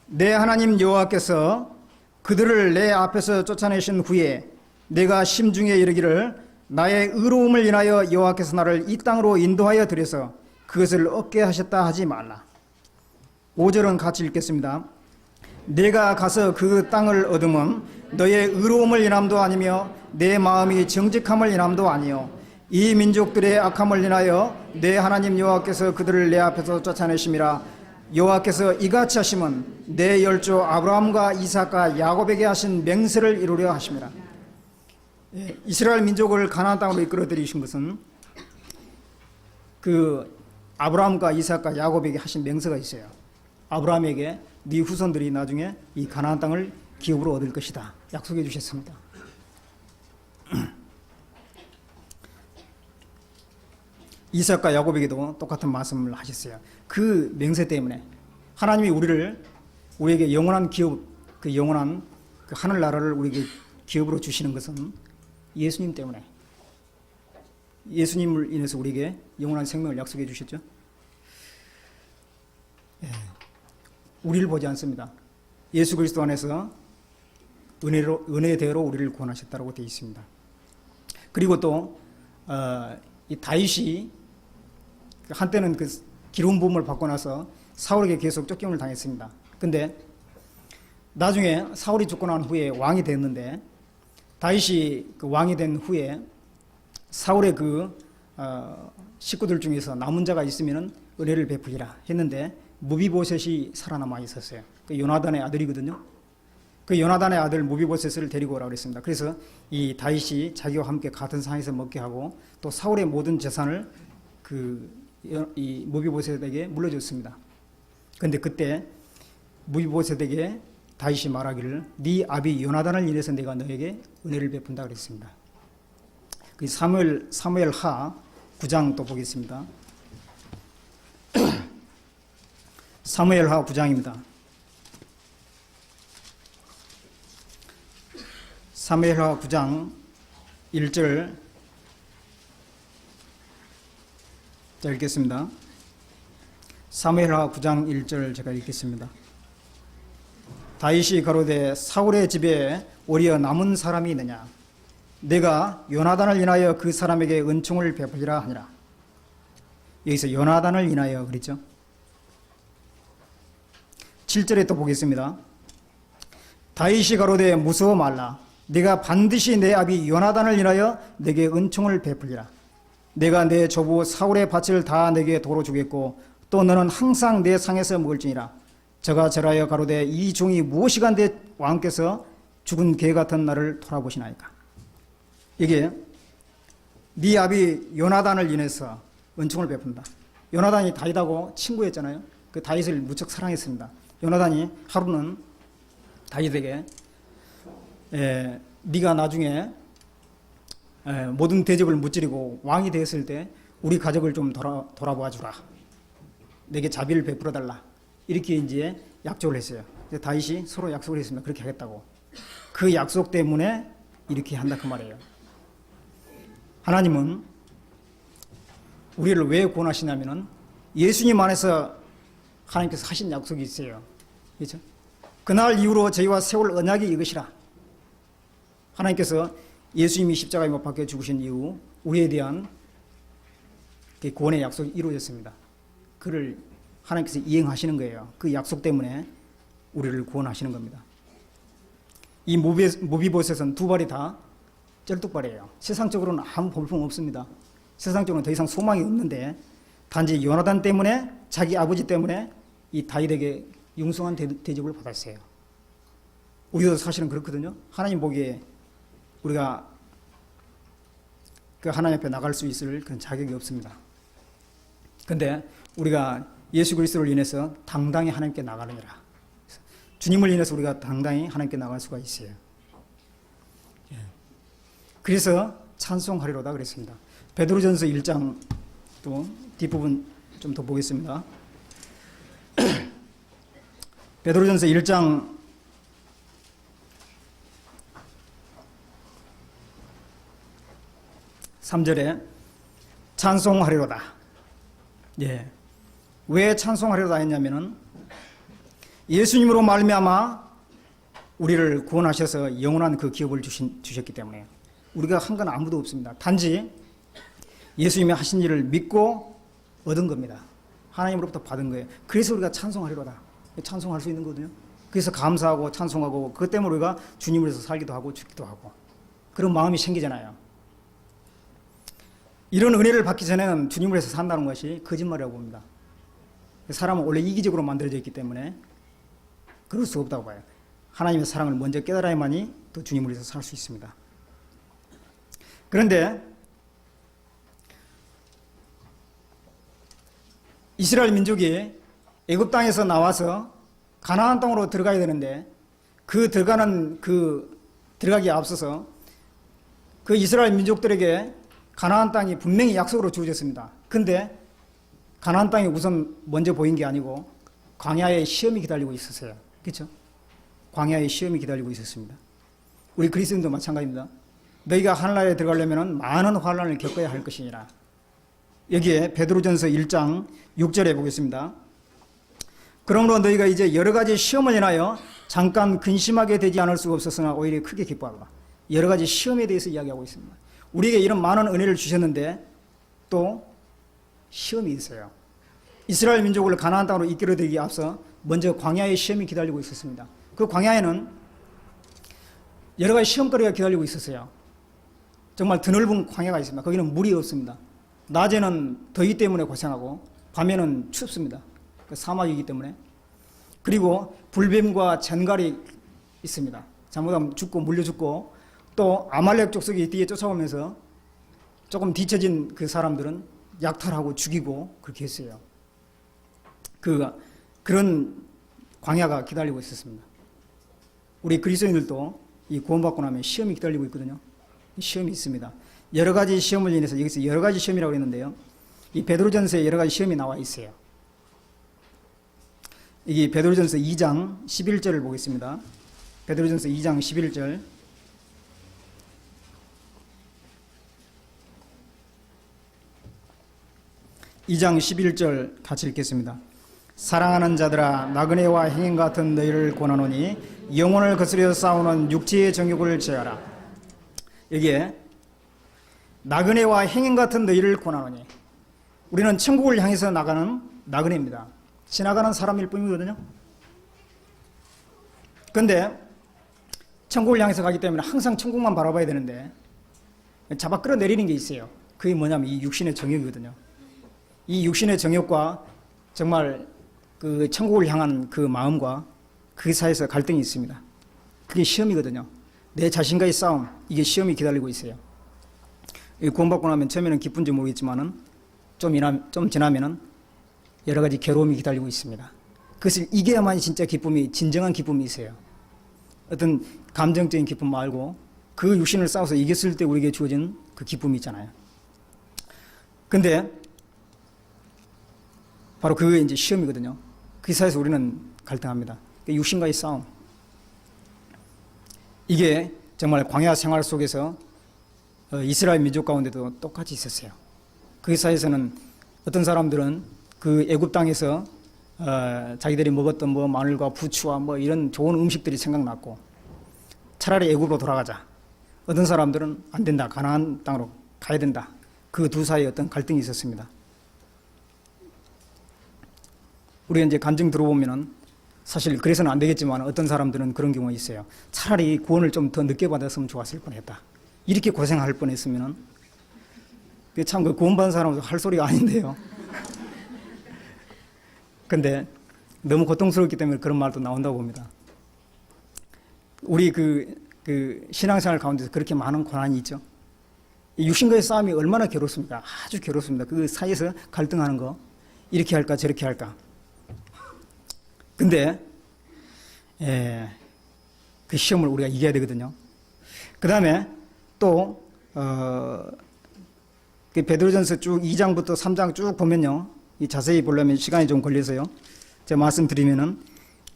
Speaker 1: 내 하나님 여호와께서 그들을 내 앞에서 쫓아내신 후에 내가 심중에 이르기를 나의 의로움을 인하여 여호와께서 나를 이 땅으로 인도하여 들여서 그것을 얻게 하셨다 하지 말라. 5절은 같이 읽겠습니다. 내가 가서 그 땅을 얻으면 너의 의로움을 인함도 아니며 내 마음이 정직함을 인함도 아니요 이 민족들의 악함을 인하여 내 하나님 여호와께서 그들을 내 앞에서 쫓아내심이라. 여호와께서 이같이 하시면 내 열조 아브라함과 이삭과 야곱에게 하신 맹세를 이루려 하심이라. 이스라엘 민족을 가나안 땅으로 이끌어 들이신 것은 그 아브라함과 이삭과 야곱에게 하신 맹세가 있어요. 아브라함에게 네 후손들이 나중에 이 가나안 땅을 기업으로 얻을 것이다 약속해 주셨습니다. 이삭과 야곱에게도 똑같은 말씀을 하셨어요. 그 맹세 때문에 하나님이 우리에게 영원한 기업, 그 영원한 그 하늘나라를 우리에게 기업으로 주시는 것은 예수님 때문에 예수님을 인해서 우리에게 영원한 생명을 약속해 주셨죠. 예. 우리를 보지 않습니다. 예수 그리스도 안에서 은혜대로 우리를 구원하셨다고 되어 있습니다. 그리고 또 이 다윗이 한때는 그 기름 부음을 받고 나서 사울에게 계속 쫓김을 당했습니다. 근데 나중에 사울이 죽고 난 후에 왕이 됐는데, 다윗이 그 왕이 된 후에 사울의 그 식구들 중에서 남은 자가 있으면 은혜를 베풀리라 했는데 무비보셋이 살아남아 있었어요. 그 요나단의 아들이거든요. 그 요나단의 아들 무비보셋을 데리고 오라고 그랬습니다. 그래서 이 다윗이 자기와 함께 같은 상에서 먹게 하고 또 사울의 모든 재산을 이 무비보셋에게 물려줬습니다. 그런데 그때 무비보셋에게 다윗이 말하기를 네 아비 요나단을 인해서 내가 너에게 은혜를 베푼다 그랬습니다. 그 사무엘하 9장 또 보겠습니다. 사무엘하 9장입니다. 사무엘하 9장 1절 자 읽겠습니다. 사무엘하 9장 1절 제가 읽겠습니다. 다윗이 가로되 사울의 집에 오리어 남은 사람이 있느냐? 내가 요나단을 인하여 그 사람에게 은총을 베풀리라 하니라. 여기서 요나단을 인하여 그랬죠. 7절에 또 보겠습니다. 다윗이 가로되 무서워 말라. 내가 반드시 내 아비 요나단을 인하여 내게 은총을 베풀리라. 내가 내 조부 사울의 밭을 다 내게 도로 주겠고 또 너는 항상 내 상에서 먹을지니라. 저가 절하여 가로되 이 종이 무엇이간데 왕께서 죽은 개 같은 나를 돌아보시나이까. 이게 네 아비 요나단을 인해서 은총을 베푼다. 요나단이 다윗하고 친구였잖아요. 그 다윗을 무척 사랑했습니다. 요나단이 하루는 다윗에게 네가 나중에 모든 대적을 무찌르고 왕이 되었을 때 우리 가족을 좀 돌아봐 주라. 내게 자비를 베풀어 달라. 이렇게 이제 약속을 했어요. 다윗이 서로 약속을 했습니다. 그렇게 하겠다고. 그 약속 때문에 이렇게 한다 그 말이에요. 하나님은 우리를 왜 구원하시냐면은 예수님 안에서 하나님께서 하신 약속이 있어요. 그렇죠? 그날 이후로 저희와 세울 언약이 이것이라. 하나님께서 예수님이 십자가에 못 박혀 죽으신 이후 우리에 대한 구원의 약속이 이루어졌습니다. 그를 하나님께서 이행하시는 거예요. 그 약속 때문에 우리를 구원하시는 겁니다. 이 무비보셋은 두 발이 다 쩔뚝발이에요. 세상적으로는 아무 볼품 없습니다. 세상적으로는 더 이상 소망이 없는데 단지 요나단 때문에, 자기 아버지 때문에 이 다윗에게 융숭한 대접을 받았어요. 우리도 사실은 그렇거든요. 하나님 보기에 우리가 그 하나님 앞에 나갈 수 있을 그런 자격이 없습니다. 그런데 우리가 예수 그리스도를 인해서 당당히 하나님께 나가느니라. 주님을 인해서 우리가 당당히 하나님께 나갈 수가 있어요. 그래서 찬송하리로다 그랬습니다. 베드로전서 1장 또 뒷부분 좀 더 보겠습니다. 베드로전서 1장 3절에 찬송하리로다. 예. 왜 찬송하리로다 했냐면은 예수님으로 말미암아 우리를 구원하셔서 영원한 그 기업을 주셨기 때문에 우리가 한 건 아무도 없습니다. 단지 예수님이 하신 일을 믿고 얻은 겁니다. 하나님으로부터 받은 거예요. 그래서 우리가 찬송하리로다. 찬송할 수 있는 거거든요. 그래서 감사하고 찬송하고 그것 때문에 우리가 주님을 위해서 살기도 하고 죽기도 하고 그런 마음이 생기잖아요. 이런 은혜를 받기 전에는 주님을 위해서 산다는 것이 거짓말이라고 봅니다. 사람은 원래 이기적으로 만들어져 있기 때문에 그럴 수 없다고 봐요. 하나님의 사랑을 먼저 깨달아야만이 또 주님을 위해서 살 수 있습니다. 그런데 이스라엘 민족이 애굽 땅에서 나와서 가나안 땅으로 들어가야 되는데 그 들어가기에 앞서서 그 이스라엘 민족들에게 가나안 땅이 분명히 약속으로 주어졌습니다. 근데 가나안 땅이 우선 먼저 보인 게 아니고 광야의 시험이 기다리고 있었어요. 그렇죠? 광야의 시험이 기다리고 있었습니다. 우리 그리스도인도 마찬가지입니다. 너희가 하늘나라에 들어가려면 많은 환난을 겪어야 할 것이니라. 여기에 베드로전서 1장 6절에 보겠습니다. 그러므로 너희가 이제 여러 가지 시험을 인하여 잠깐 근심하게 되지 않을 수가 없었으나 오히려 크게 기뻐하라. 여러 가지 시험에 대해서 이야기하고 있습니다. 우리에게 이런 많은 은혜를 주셨는데 또 시험이 있어요. 이스라엘 민족을 가나안 땅으로 이끌어들기 앞서 먼저 광야의 시험이 기다리고 있었습니다. 그 광야에는 여러 가지 시험거리가 기다리고 있었어요. 정말 드넓은 광야가 있습니다. 거기는 물이 없습니다. 낮에는 더위 때문에 고생하고 밤에는 춥습니다. 그 사막이기 때문에. 그리고 불뱀과 젠갈이 있습니다. 잘못하면 죽고 물려 죽고, 또 아말렉 족속이 뒤에 쫓아오면서 조금 뒤처진 그 사람들은 약탈하고 죽이고 그렇게 했어요. 그런 광야가 기다리고 있었습니다. 우리 그리스도인들도 이 구원받고 나면 시험이 기다리고 있거든요. 시험이 있습니다. 여러 가지 시험을 인해서, 여기서 여러 가지 시험이라고 했는데요, 이 베드로전서에 여러 가지 시험이 나와 있어요. 이게 베드로전서 2장 11절을 보겠습니다. 베드로전서 2장 11절. (2장 11절) 같이 읽겠습니다. 사랑하는 자들아, 나그네와 행인 같은 너희를 권하노니 영혼을 거스려 싸우는 육체의 정욕을 제하라. 여기에 나그네와 행인 같은 너희를 권하노니, 우리는 천국을 향해서 나가는 나그네입니다. 지나가는 사람일 뿐이거든요. 그런데 천국을 향해서 가기 때문에 항상 천국만 바라봐야 되는데 잡아 끌어내리는 게 있어요. 그게 뭐냐면 이 육신의 정욕이거든요. 이 육신의 정욕과 정말 그 천국을 향한 그 마음과 그 사이에서 갈등이 있습니다. 그게 시험이거든요. 내 자신과의 싸움, 이게 시험이 기다리고 있어요. 구원받고 나면 처음에는 기쁜지 모르겠지만은 좀 지나면은 여러 가지 괴로움이 기다리고 있습니다. 그것을 이겨야만 진짜 기쁨이, 진정한 기쁨이 있어요. 어떤 감정적인 기쁨 말고 그 육신을 싸워서 이겼을 때 우리에게 주어진 그 기쁨이 있잖아요. 근데 바로 그게 이제 시험이거든요. 그 사이에서 우리는 갈등합니다. 육신과의 싸움. 이게 정말 광야 생활 속에서 이스라엘 민족 가운데도 똑같이 있었어요. 그 사이에서는 어떤 사람들은 그 애굽 땅에서 자기들이 먹었던 뭐 마늘과 부추와 뭐 이런 좋은 음식들이 생각났고 차라리 애굽으로 돌아가자. 어떤 사람들은 안 된다, 가나안 땅으로 가야 된다. 그 두 사이에 어떤 갈등이 있었습니다. 우리가 이제 간증 들어보면은 사실 그래서는 안 되겠지만 어떤 사람들은 그런 경우가 있어요. 차라리 구원을 좀 더 늦게 받았으면 좋았을 뻔했다. 이렇게 고생할 뻔했으면은, 참 그 구원받은 사람은 할 소리가 아닌데요. 근데 너무 고통스럽기 때문에 그런 말도 나온다고 봅니다. 우리 그 신앙생활 가운데서 그렇게 많은 고난이 있죠. 육신과의 싸움이 얼마나 괴롭습니까? 아주 괴롭습니다. 그 사이에서 갈등하는 거, 이렇게 할까 저렇게 할까. 근데 그 시험을 우리가 이겨야 되거든요. 그 다음에 또 베드로전서 쭉 2장부터 3장 쭉 보면요, 이 자세히 보려면 시간이 좀 걸려서요, 제가 말씀드리면은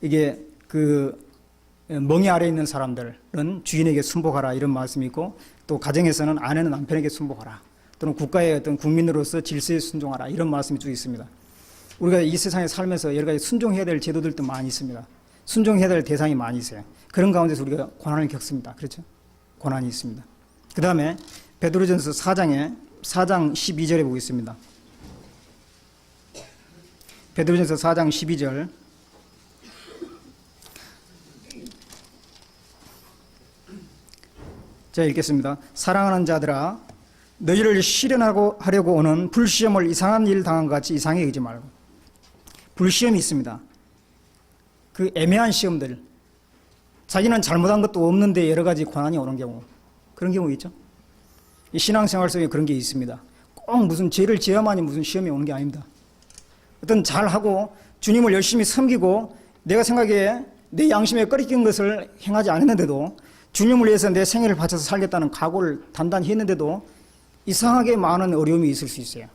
Speaker 1: 이게 그 멍에 아래 있는 사람들은 주인에게 순복하라 이런 말씀이 있고, 또 가정에서는 아내는 남편에게 순복하라, 또는 국가의 어떤 국민으로서 질서에 순종하라 이런 말씀이 쭉 있습니다. 우리가 이 세상에 살면서 여러 가지 순종해야 될 제도들도 많이 있습니다. 순종해야 될 대상이 많이 있어요. 그런 가운데서 우리가 고난을 겪습니다. 그렇죠? 고난이 있습니다. 그 다음에 베드로전서 4장 12절에 보겠습니다. 베드로전서 4장 12절. 제가 읽겠습니다. 사랑하는 자들아, 너희를 시련하고 하려고 오는 불시험을 이상한 일 당한 것 같이 이상히 여기지 말고. 불시험이 있습니다. 그 애매한 시험들, 자기는 잘못한 것도 없는데 여러 가지 고난이 오는 경우, 그런 경우 있죠. 이 신앙생활 속에 그런 게 있습니다. 꼭 무슨 죄를 지어야만이 무슨 시험이 오는 게 아닙니다. 어떤 잘하고 주님을 열심히 섬기고 내가 생각에 내 양심에 꺼리낀 것을 행하지 않았는데도 주님을 위해서 내 생애를 바쳐서 살겠다는 각오를 단단히 했는데도 이상하게 많은 어려움이 있을 수 있어요.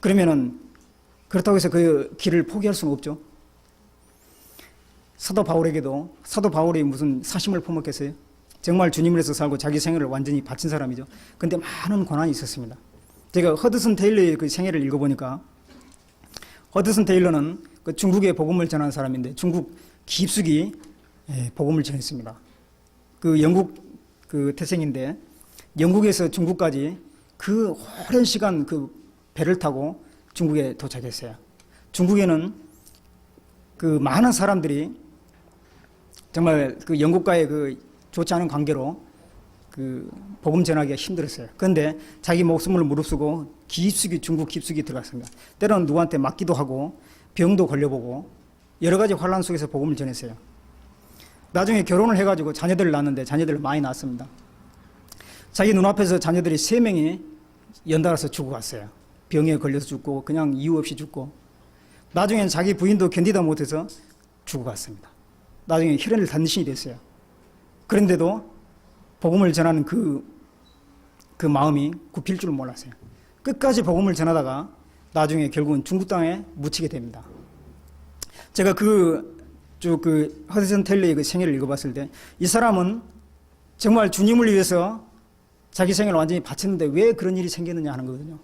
Speaker 1: 그러면은 그렇다고 해서 그 길을 포기할 수는 없죠. 사도 바울에게도, 사도 바울이 무슨 사심을 퍼먹겠어요? 정말 주님을 위해서 살고 자기 생애를 완전히 바친 사람이죠. 근데 많은 고난이 있었습니다. 제가 허드슨 테일러의 그 생애를 읽어보니까 허드슨 테일러는 그 중국에 복음을 전한 사람인데 중국 깊숙이 복음을 전했습니다. 그 영국 그 태생인데 영국에서 중국까지 그 오랜 시간 그 배를 타고 중국에 도착했어요. 중국에는 그 많은 사람들이 정말 그 영국과의 그 좋지 않은 관계로 그 복음 전하기가 힘들었어요. 그런데 자기 목숨을 무릅쓰고 깊숙이 중국 깊숙이 들어갔습니다. 때로는 누구한테 맞기도 하고 병도 걸려보고 여러 가지 환란 속에서 복음을 전했어요. 나중에 결혼을 해가지고 자녀들을 낳았는데 자녀들을 많이 낳았습니다. 자기 눈앞에서 자녀들이 3명이 연달아서 죽어갔어요. 병에 걸려서 죽고 그냥 이유 없이 죽고 나중엔 자기 부인도 견디다 못해서 죽어갔습니다. 나중에 혈흔을 단신이 됐어요. 그런데도 복음을 전하는 그 마음이 굽힐 줄 몰랐어요. 끝까지 복음을 전하다가 나중에 결국은 중국 땅에 묻히게 됩니다. 제가 허드슨 테일러의 그 생애를 읽어봤을 때 이 사람은 정말 주님을 위해서 자기 생애를 완전히 바쳤는데 왜 그런 일이 생겼느냐 하는 거거든요.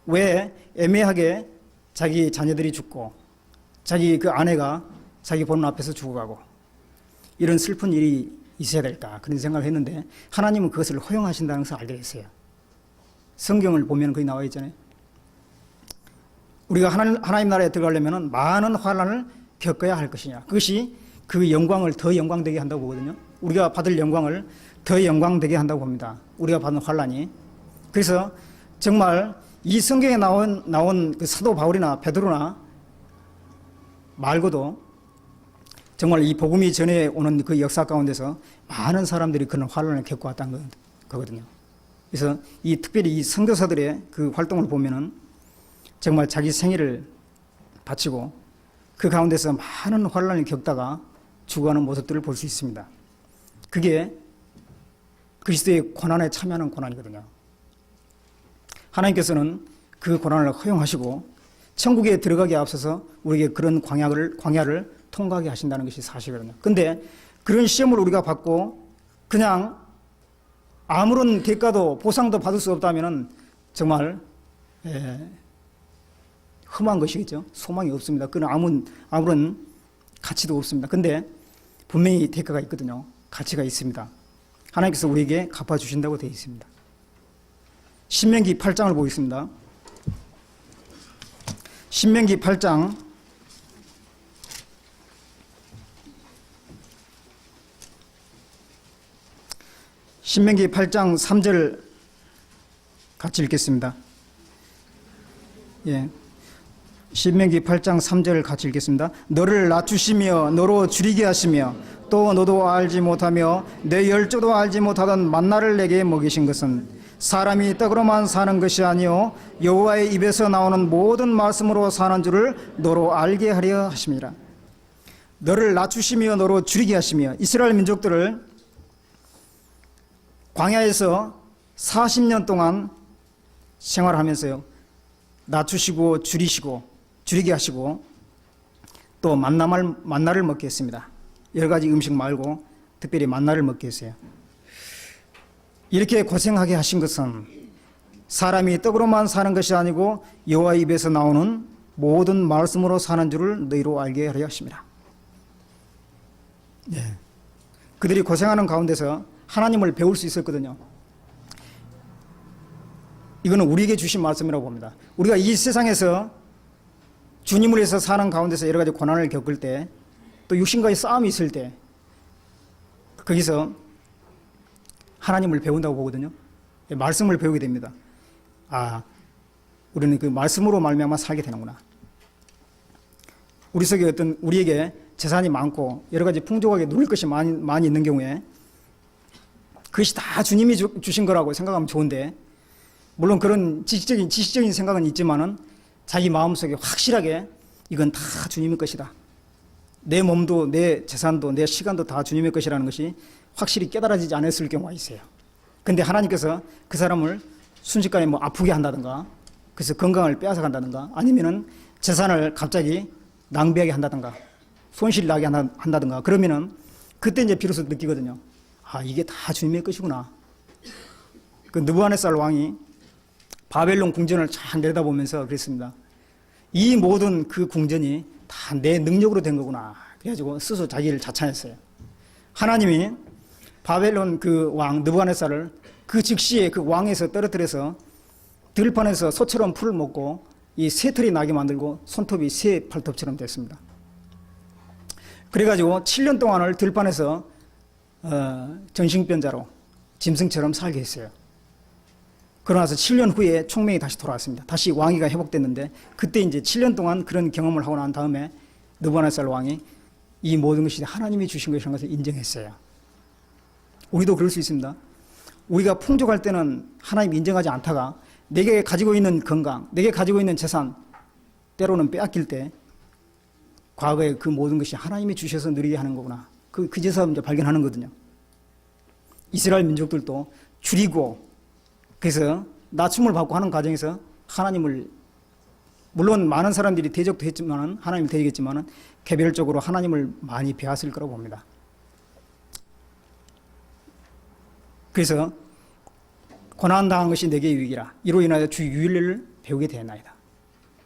Speaker 1: 왜 애매하게 자기 자녀들이 죽고 자기 그 아내가 자기 보는 앞에서 죽어가고 이런 슬픈 일이 있어야 될까 그런 생각을 했는데 하나님은 그것을 허용하신다는 것을 알게 됐어요. 성경을 보면 거기 나와 있잖아요. 우리가 하나님 나라에 들어가려면 많은 환난을 겪어야 할 것이냐. 그것이 그 영광을 더 영광되게 한다고 보거든요. 우리가 받을 영광을 더 영광되게 한다고 봅니다. 우리가 받는 환난이. 그래서 정말 이 성경에 나온 그 사도 바울이나 베드로나 말고도 정말 이 복음이 전해 오는 그 역사 가운데서 많은 사람들이 그런 환난을 겪어왔다는 거거든요. 그래서 특별히 이 선교사들의 그 활동을 보면은 정말 자기 생애를 바치고 그 가운데서 많은 환난을 겪다가 죽어가는 모습들을 볼 수 있습니다. 그게 그리스도의 고난에 참여하는 고난이거든요. 하나님께서는 그 고난을 허용하시고 천국에 들어가기에 앞서서 우리에게 그런 광야를 통과하게 하신다는 것이 사실이거든요. 그런데 그런 시험을 우리가 받고 그냥 아무런 대가도 보상도 받을 수 없다면 정말 험한 것이겠죠. 소망이 없습니다. 그건 아무런 가치도 없습니다. 그런데 분명히 대가가 있거든요. 가치가 있습니다. 하나님께서 우리에게 갚아주신다고 되어 있습니다. 신명기 8장을 보겠습니다. 신명기 8장 3절 같이 읽겠습니다. 신명기 8장 3절 같이 읽겠습니다. 너를 낮추시며 너로 줄이게 하시며 또 너도 알지 못하며 내 열조도 알지 못하던 만나를 내게 먹이신 것은 사람이 떡으로만 사는 것이 아니요 여호와의 입에서 나오는 모든 말씀으로 사는 줄을 너로 알게 하려 하심이라. 너를 낮추시며 너로 줄이게 하시며 이스라엘 민족들을 광야에서 40년 동안 생활하면서요 낮추시고 줄이게 하시고 또 만나를 먹게 했습니다. 여러 가지 음식 말고 특별히 만나를 먹게 했어요. 이렇게 고생하게 하신 것은 사람이 떡으로만 사는 것이 아니고 여호와 입에서 나오는 모든 말씀으로 사는 줄을 너희로 알게 하려 하십니다. 그들이 고생하는 가운데서 하나님을 배울 수 있었거든요. 이거는 우리에게 주신 말씀이라고 봅니다. 우리가 이 세상에서 주님을 위해서 사는 가운데서 여러 가지 고난을 겪을 때 또 육신과의 싸움이 있을 때 거기서 하나님을 배운다고 보거든요. 말씀을 배우게 됩니다. 우리는 그 말씀으로 말미암아 살게 되는구나. 우리 속에 우리에게 재산이 많고 여러 가지 풍족하게 누릴 것이 많이 있는 경우에 그것이 다 주님이 주신 거라고 생각하면 좋은데 물론 그런 지식적인 생각은 있지만은 자기 마음속에 확실하게 이건 다 주님의 것이다. 내 몸도 내 재산도 내 시간도 다 주님의 것이라는 것이 확실히 깨달아지지 않았을 경우가 있어요. 그런데 하나님께서 그 사람을 순식간에 아프게 한다든가 그래서 건강을 빼앗아 간다든가 아니면은 재산을 갑자기 낭비하게 한다든가 손실 나게 한다든가 그러면은 그때 이제 비로소 느끼거든요. 이게 다 주님의 것이구나. 그 느부갓네살 왕이 바벨론 궁전을 쫙 내다보면서 그랬습니다. 이 모든 그 궁전이 다 내 능력으로 된 거구나. 그래가지고 스스로 자기를 자찬했어요. 하나님이 바벨론 그 왕 느부갓네살을 그 즉시에 그 왕에서 떨어뜨려서 들판에서 소처럼 풀을 먹고 이 새털이 나게 만들고 손톱이 새 팔톱처럼 됐습니다. 그래가지고 7년 동안을 들판에서 정신병자로 짐승처럼 살게 했어요. 그러나서 7년 후에 총명이 다시 돌아왔습니다. 다시 왕위가 회복됐는데 그때 이제 7년 동안 그런 경험을 하고 난 다음에 느부갓네살 왕이 이 모든 것이 하나님이 주신 것이라는 것을 인정했어요. 우리도 그럴 수 있습니다. 우리가 풍족할 때는 하나님 인정하지 않다가 내게 가지고 있는 건강, 내게 가지고 있는 재산 때로는 빼앗길 때 과거에 그 모든 것이 하나님이 주셔서 누리게 하는 거구나. 그제서 이제 발견하는 거거든요. 이스라엘 민족들도 줄이고 그래서 낮춤을 받고 하는 과정에서 하나님을 물론 많은 사람들이 대적도 했지만은 하나님을 대적했지만은 개별적으로 하나님을 많이 배웠을 거라고 봅니다. 그래서 고난당한 것이 내게 유익이라 이로 인하여 주 유일을 배우게 되나이다.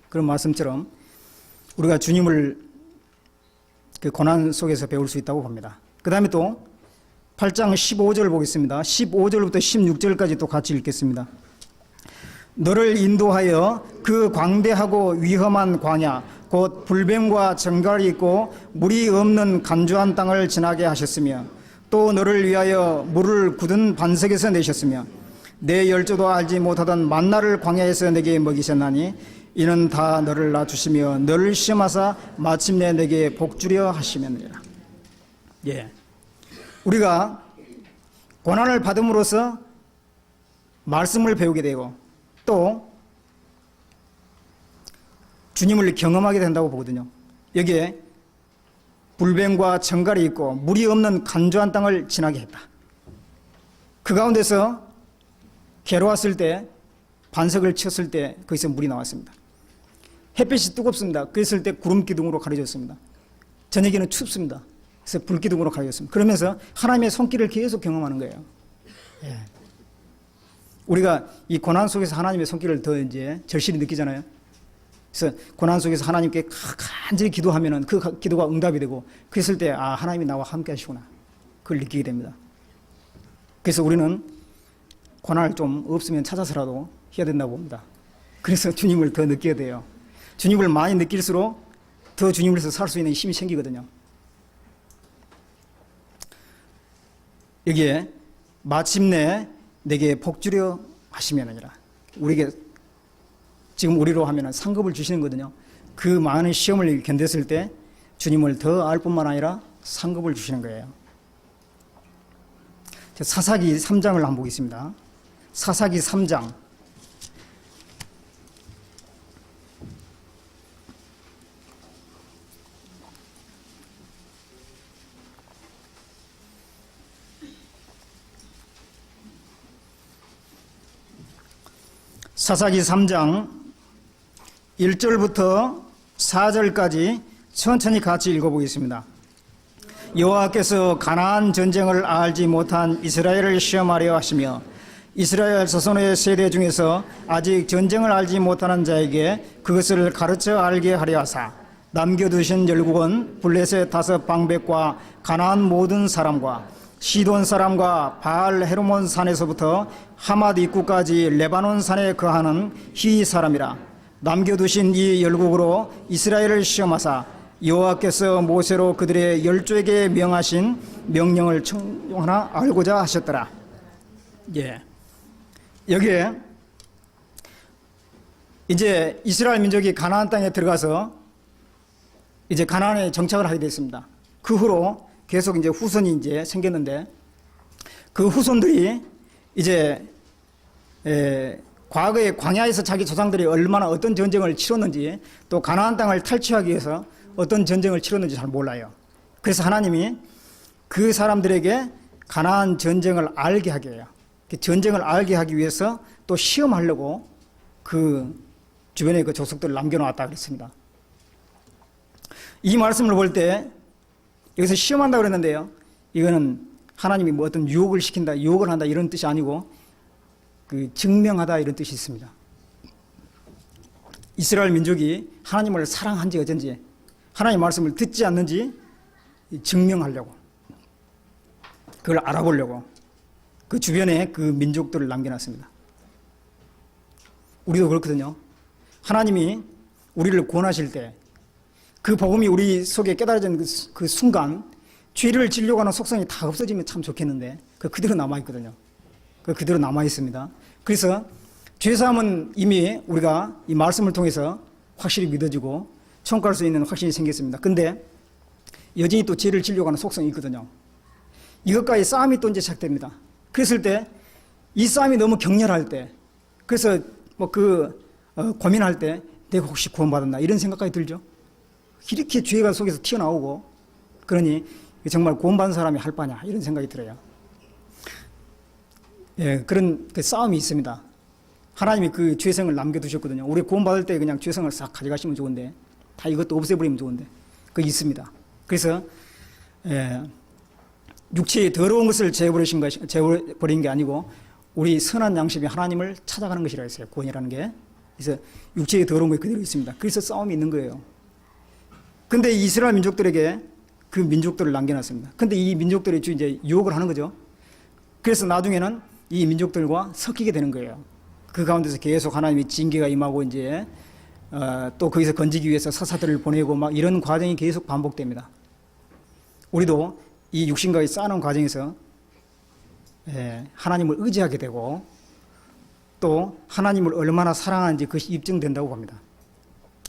Speaker 1: 그런 말씀처럼 우리가 주님을 그 고난 속에서 배울 수 있다고 봅니다. 그 다음에 또 8장 15절 보겠습니다. 15절부터 16절까지 또 같이 읽겠습니다. 너를 인도하여 그 광대하고 위험한 광야 곧 불뱀과 정갈이 있고 물이 없는 간주한 땅을 지나게 하셨으며 또 너를 위하여 물을 굳은 반석에서 내셨으며 내 열조도 알지 못하던 만나를 광야에서 내게 먹이셨나니 이는 다 너를 낮추시며 너를 시험하사 마침내 내게 복주려 하시면이라. 우리가 고난을 받음으로써 말씀을 배우게 되고 또 주님을 경험하게 된다고 보거든요. 여기에 불뱀과 정갈이 있고 물이 없는 간조한 땅을 지나게 했다. 그 가운데서 괴로웠을 때 반석을 쳤을 때 거기서 물이 나왔습니다. 햇빛이 뜨겁습니다. 그랬을 때 구름 기둥으로 가려졌습니다. 저녁에는 춥습니다. 그래서 불기둥으로 가려졌습니다. 그러면서 하나님의 손길을 계속 경험하는 거예요. 우리가 이 고난 속에서 하나님의 손길을 더 이제 절실히 느끼잖아요. 그래서 고난 속에서 하나님께 간절히 기도하면은 그 기도가 응답이 되고 그랬을 때 하나님이 나와 함께 하시구나. 그걸 느끼게 됩니다. 그래서 우리는 고난을 좀 없으면 찾아서라도 해야 된다고 봅니다. 그래서 주님을 더 느끼게 돼요. 주님을 많이 느낄수록 더 주님을 위해서 살 수 있는 힘이 생기거든요. 여기에 마침내 내게 복주려 하시면이라. 우리에게 지금 우리로 하면은 상급을 주시는 거거든요. 그 많은 시험을 견뎠을 때 주님을 더 알 뿐만 아니라 상급을 주시는 거예요. 사사기 3장을 한번 보겠습니다. 사사기 3장. 사사기 3장 1절부터 4절까지 천천히 같이 읽어보겠습니다. 여호와께서 가나안 전쟁을 알지 못한 이스라엘을 시험하려 하시며 이스라엘 자손의 세대 중에서 아직 전쟁을 알지 못하는 자에게 그것을 가르쳐 알게 하려 하사 남겨두신 열국은 블레셋 5 방백과 가나안 모든 사람과 시돈 사람과 바알 헤르몬 산에서부터 하맛 입구까지 레바논 산에 거하는 히 사람이라. 남겨두신 이 열국으로 이스라엘을 시험하사 여호와께서 모세로 그들의 열조에게 명하신 명령을 청하나 알고자 하셨더라. 여기에 이제 이스라엘 민족이 가나안 땅에 들어가서 이제 가나안에 정착을 하게 됐습니다. 그 후로 계속 이제 후손이 이제 생겼는데 그 후손들이 이제 과거에 광야에서 자기 조상들이 얼마나 어떤 전쟁을 치렀는지 또 가나안 땅을 탈취하기 위해서 어떤 전쟁을 치렀는지 잘 몰라요. 그래서 하나님이 그 사람들에게 가나안 전쟁을 알게 하게 해요. 그 전쟁을 알게 하기 위해서 또 시험하려고 그 주변에 그 족속들을 남겨놓았다 그랬습니다. 이 말씀을 볼 때 여기서 시험한다고 그랬는데요. 이거는 하나님이 뭐 어떤 유혹을 시킨다, 유혹을 한다 이런 뜻이 아니고 그 증명하다 이런 뜻이 있습니다. 이스라엘 민족이 하나님을 사랑한지 어쩐지 하나님 말씀을 듣지 않는지 증명하려고, 그걸 알아보려고 그 주변에 그 민족들을 남겨놨습니다. 우리도 그렇거든요. 하나님이 우리를 구원하실 때 그 복음이 우리 속에 깨달아진 그 순간 죄를 지려고 하는 속성이 다 없어지면 참 좋겠는데 그대로 남아있거든요. 그대로 남아있습니다. 그래서 죄사함은 이미 우리가 이 말씀을 통해서 확실히 믿어지고 청구할 수 있는 확신이 생겼습니다. 근데 여전히 또 죄를 지려고 하는 속성이 있거든요. 이것과의 싸움이 또 이제 시작됩니다. 그랬을 때 이 싸움이 너무 격렬할 때, 그래서 뭐 고민할 때 내가 혹시 구원받았나 이런 생각까지 들죠. 이렇게 죄가 속에서 튀어나오고, 그러니 정말 구원받은 사람이 할 바냐 이런 생각이 들어요. 예, 그런 그 싸움이 있습니다. 하나님이 그 죄성을 남겨두셨거든요. 우리 구원받을 때 그냥 죄성을 싹 가져가시면 좋은데, 다 이것도 없애버리면 좋은데, 그게 있습니다. 그래서 육체의 더러운 것을 제어버린 게 아니고 우리 선한 양심이 하나님을 찾아가는 것이라 했어요. 구원이라는 게. 그래서 육체의 더러운 것이 그대로 있습니다. 그래서 싸움이 있는 거예요. 근데 이스라엘 민족들에게 그 민족들을 남겨놨습니다. 근데 이 민족들이 이제 유혹을 하는 거죠. 그래서 나중에는 이 민족들과 섞이게 되는 거예요. 그 가운데서 계속 하나님의 징계가 임하고 이제 또 거기서 건지기 위해서 사사들을 보내고 막 이런 과정이 계속 반복됩니다. 우리도 이 육신과의 싸우는 과정에서 하나님을 의지하게 되고 또 하나님을 얼마나 사랑하는지 그것이 입증된다고 봅니다.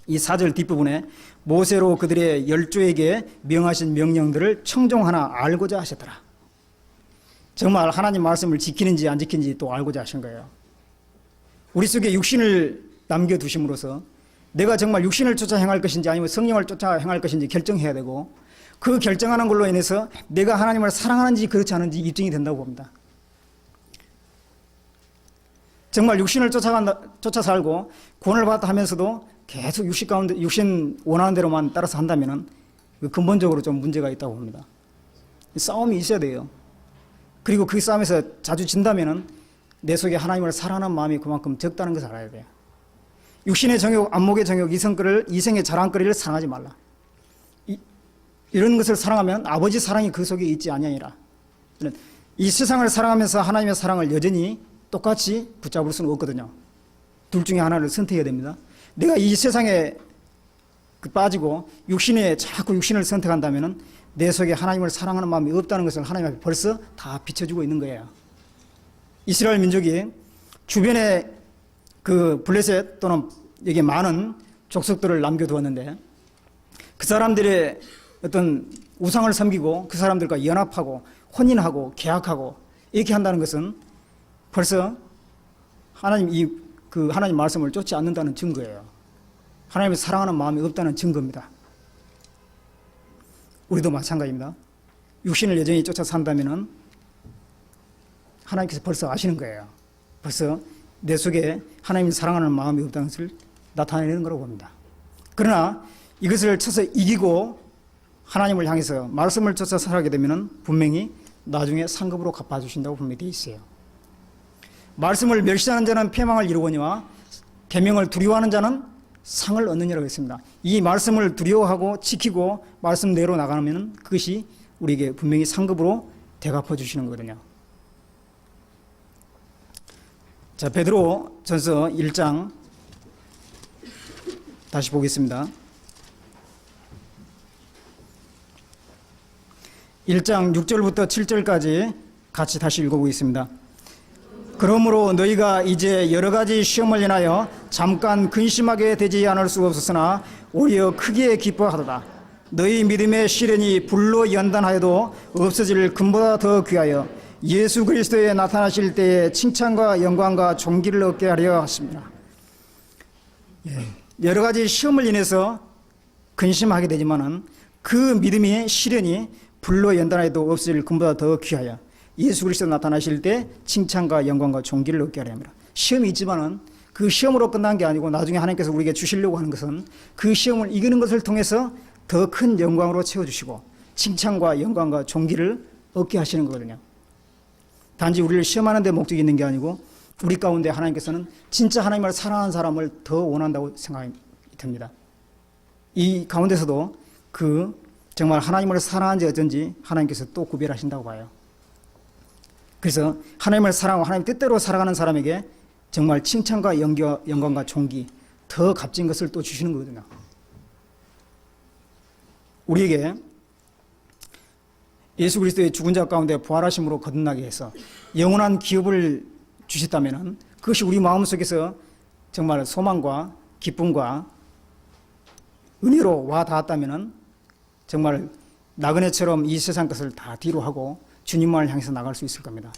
Speaker 1: 이 4절 뒷부분에 모세로 그들의 열조에게 명하신 명령들을 청종하나 알고자 하셨더라. 정말 하나님 말씀을 지키는지 안 지키는지 또 알고자 하신 거예요. 우리 속에 육신을 남겨두심으로써 내가 정말 육신을 쫓아 행할 것인지 아니면 성령을 쫓아 행할 것인지 결정해야 되고, 그 결정하는 걸로 인해서 내가 하나님을 사랑하는지 그렇지 않은지 입증이 된다고 봅니다. 정말 육신을 쫓아 살고 구원을 받았다 하면서도 계속 육신 원하는 대로만 따라서 한다면 근본적으로 좀 문제가 있다고 봅니다. 싸움이 있어야 돼요. 그리고 그 싸움에서 자주 진다면 내 속에 하나님을 사랑하는 마음이 그만큼 적다는 것을 알아야 돼요. 육신의 정욕, 안목의 정욕, 이생의 자랑거리를 사랑하지 말라. 이런 것을 사랑하면 아버지 사랑이 그 속에 있지 아니하니라. 이 세상을 사랑하면서 하나님의 사랑을 여전히 똑같이 붙잡을 수는 없거든요. 둘 중에 하나를 선택해야 됩니다. 내가 이 세상에 빠지고 자꾸 육신을 선택한다면 내 속에 하나님을 사랑하는 마음이 없다는 것을 하나님 앞에 벌써 다 비춰주고 있는 거예요. 이스라엘 민족이 주변에 그 블레셋 또는 여기 많은 족속들을 남겨두었는데 그 사람들의 어떤 우상을 섬기고 그 사람들과 연합하고 혼인하고 계약하고 이렇게 한다는 것은 벌써 하나님 말씀을 쫓지 않는다는 증거예요. 하나님을 사랑하는 마음이 없다는 증거입니다. 우리도 마찬가지입니다. 육신을 여전히 쫓아 산다면은 하나님께서 벌써 아시는 거예요. 벌써 내 속에 하나님을 사랑하는 마음이 없다는 것을 나타내는 거라고 봅니다. 그러나 이것을 쳐서 이기고 하나님을 향해서 말씀을 쫓아 살아가게 되면 분명히 나중에 상급으로 갚아주신다고 분명히 되어 있어요. 말씀을 멸시하는 자는 패망을 이루거니와 계명을 두려워하는 자는 상을 얻느니라고 했습니다. 이 말씀을 두려워하고 지키고 말씀대로 나가면 그것이 우리에게 분명히 상급으로 대갚아 주시는 거거든요. 자, 베드로 전서 1장 다시 보겠습니다. 1장 6절부터 7절까지 같이 다시 읽어보겠습니다. 그러므로 너희가 이제 여러 가지 시험을 인하여 잠깐 근심하게 되지 않을 수 없었으나 오히려 크게 기뻐하도다. 너희 믿음의 시련이 불로 연단하여도 없어질 금보다 더 귀하여 예수 그리스도에 나타나실 때에 칭찬과 영광과 존귀를 얻게 하려 하십니다. 여러 가지 시험을 인해서 근심하게 되지만은 그 믿음의 시련이 불로 연단하여도 없어질 금보다 더 귀하여 예수 그리스도 나타나실 때 칭찬과 영광과 존귀를 얻게 하려 합니다. 시험이 있지만은 그 시험으로 끝난 게 아니고 나중에 하나님께서 우리에게 주시려고 하는 것은 그 시험을 이기는 것을 통해서 더 큰 영광으로 채워주시고 칭찬과 영광과 존귀를 얻게 하시는 거거든요. 단지 우리를 시험하는 데 목적이 있는 게 아니고 우리 가운데 하나님께서는 진짜 하나님을 사랑하는 사람을 더 원한다고 생각이 듭니다. 이 가운데서도 정말 하나님을 사랑하는지 어쩐지 하나님께서 또 구별하신다고 봐요. 그래서 하나님을 사랑하고 하나님 뜻대로 살아가는 사람에게 정말 칭찬과 영광과 존귀 더 값진 것을 또 주시는 거거든요. 우리에게 예수 그리스도의 죽은 자 가운데 부활하심으로 거듭나게 해서 영원한 기업을 주셨다면 그것이 우리 마음속에서 정말 소망과 기쁨과 은혜로 와 닿았다면 정말 나그네처럼 이 세상 것을 다 뒤로 하고 주님만을 향해서 나갈 수 있을 겁니다.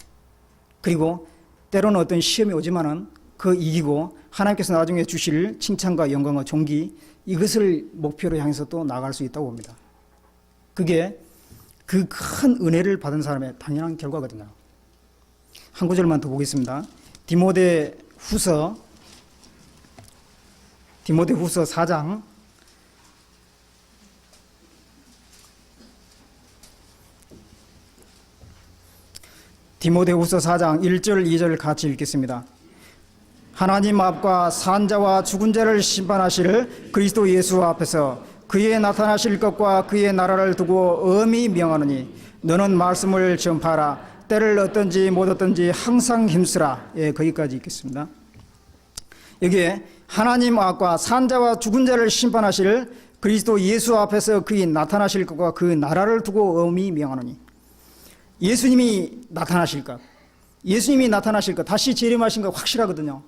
Speaker 1: 그리고 때로는 어떤 시험이 오지만은 그 이기고 하나님께서 나중에 주실 칭찬과 영광과 존귀 이것을 목표로 향해서 또 나갈 수 있다고 봅니다. 그게 그 큰 은혜를 받은 사람의 당연한 결과거든요. 한 구절만 더 보겠습니다. 디모데후서 4장 1절 2절 같이 읽겠습니다. 하나님 앞과 산자와 죽은 자를 심판하실 그리스도 예수 앞에서 그의 나타나실 것과 그의 나라를 두고 엄히 명하노니 너는 말씀을 전파하라. 때를 얻든지 못 얻든지 항상 힘쓰라. 예, 거기까지 읽겠습니다. 여기에 하나님 앞과 산자와 죽은 자를 심판하실 그리스도 예수 앞에서 그의 나타나실 것과 그 나라를 두고 엄히 명하노니 예수님이 나타나실 것, 예수님이 나타나실 것, 다시 재림하신 것 확실하거든요.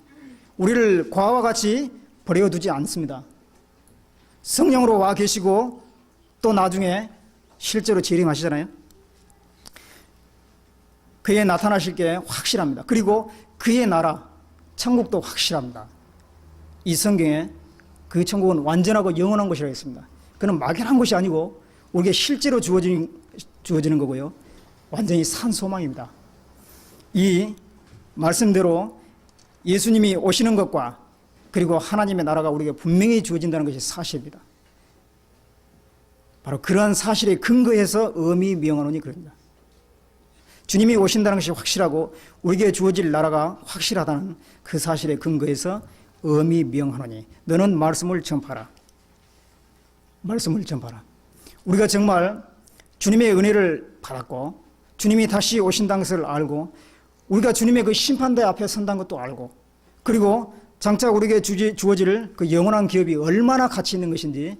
Speaker 1: 우리를 과와 같이 버려두지 않습니다. 성령으로 와 계시고 또 나중에 실제로 재림하시잖아요. 그의 나타나실 게 확실합니다. 그리고 그의 나라, 천국도 확실합니다. 이 성경에 그 천국은 완전하고 영원한 것이라고 했습니다. 그는 막연한 것이 아니고 우리에게 실제로 주어지는 거고요. 완전히 산 소망입니다. 이 말씀대로 예수님이 오시는 것과 그리고 하나님의 나라가 우리에게 분명히 주어진다는 것이 사실입니다. 바로 그러한 사실에 근거해서 엄히 명하노니 그럽니다. 주님이 오신다는 것이 확실하고 우리에게 주어질 나라가 확실하다는 그 사실에 근거해서 엄히 명하노니 너는 말씀을 전파하라. 말씀을 전파하라. 우리가 정말 주님의 은혜를 받았고 주님이 다시 오신다는 것을 알고 우리가 주님의 그 심판대 앞에 선다는 것도 알고 그리고 장차 우리에게 주어질 그 영원한 기업이 얼마나 가치 있는 것인지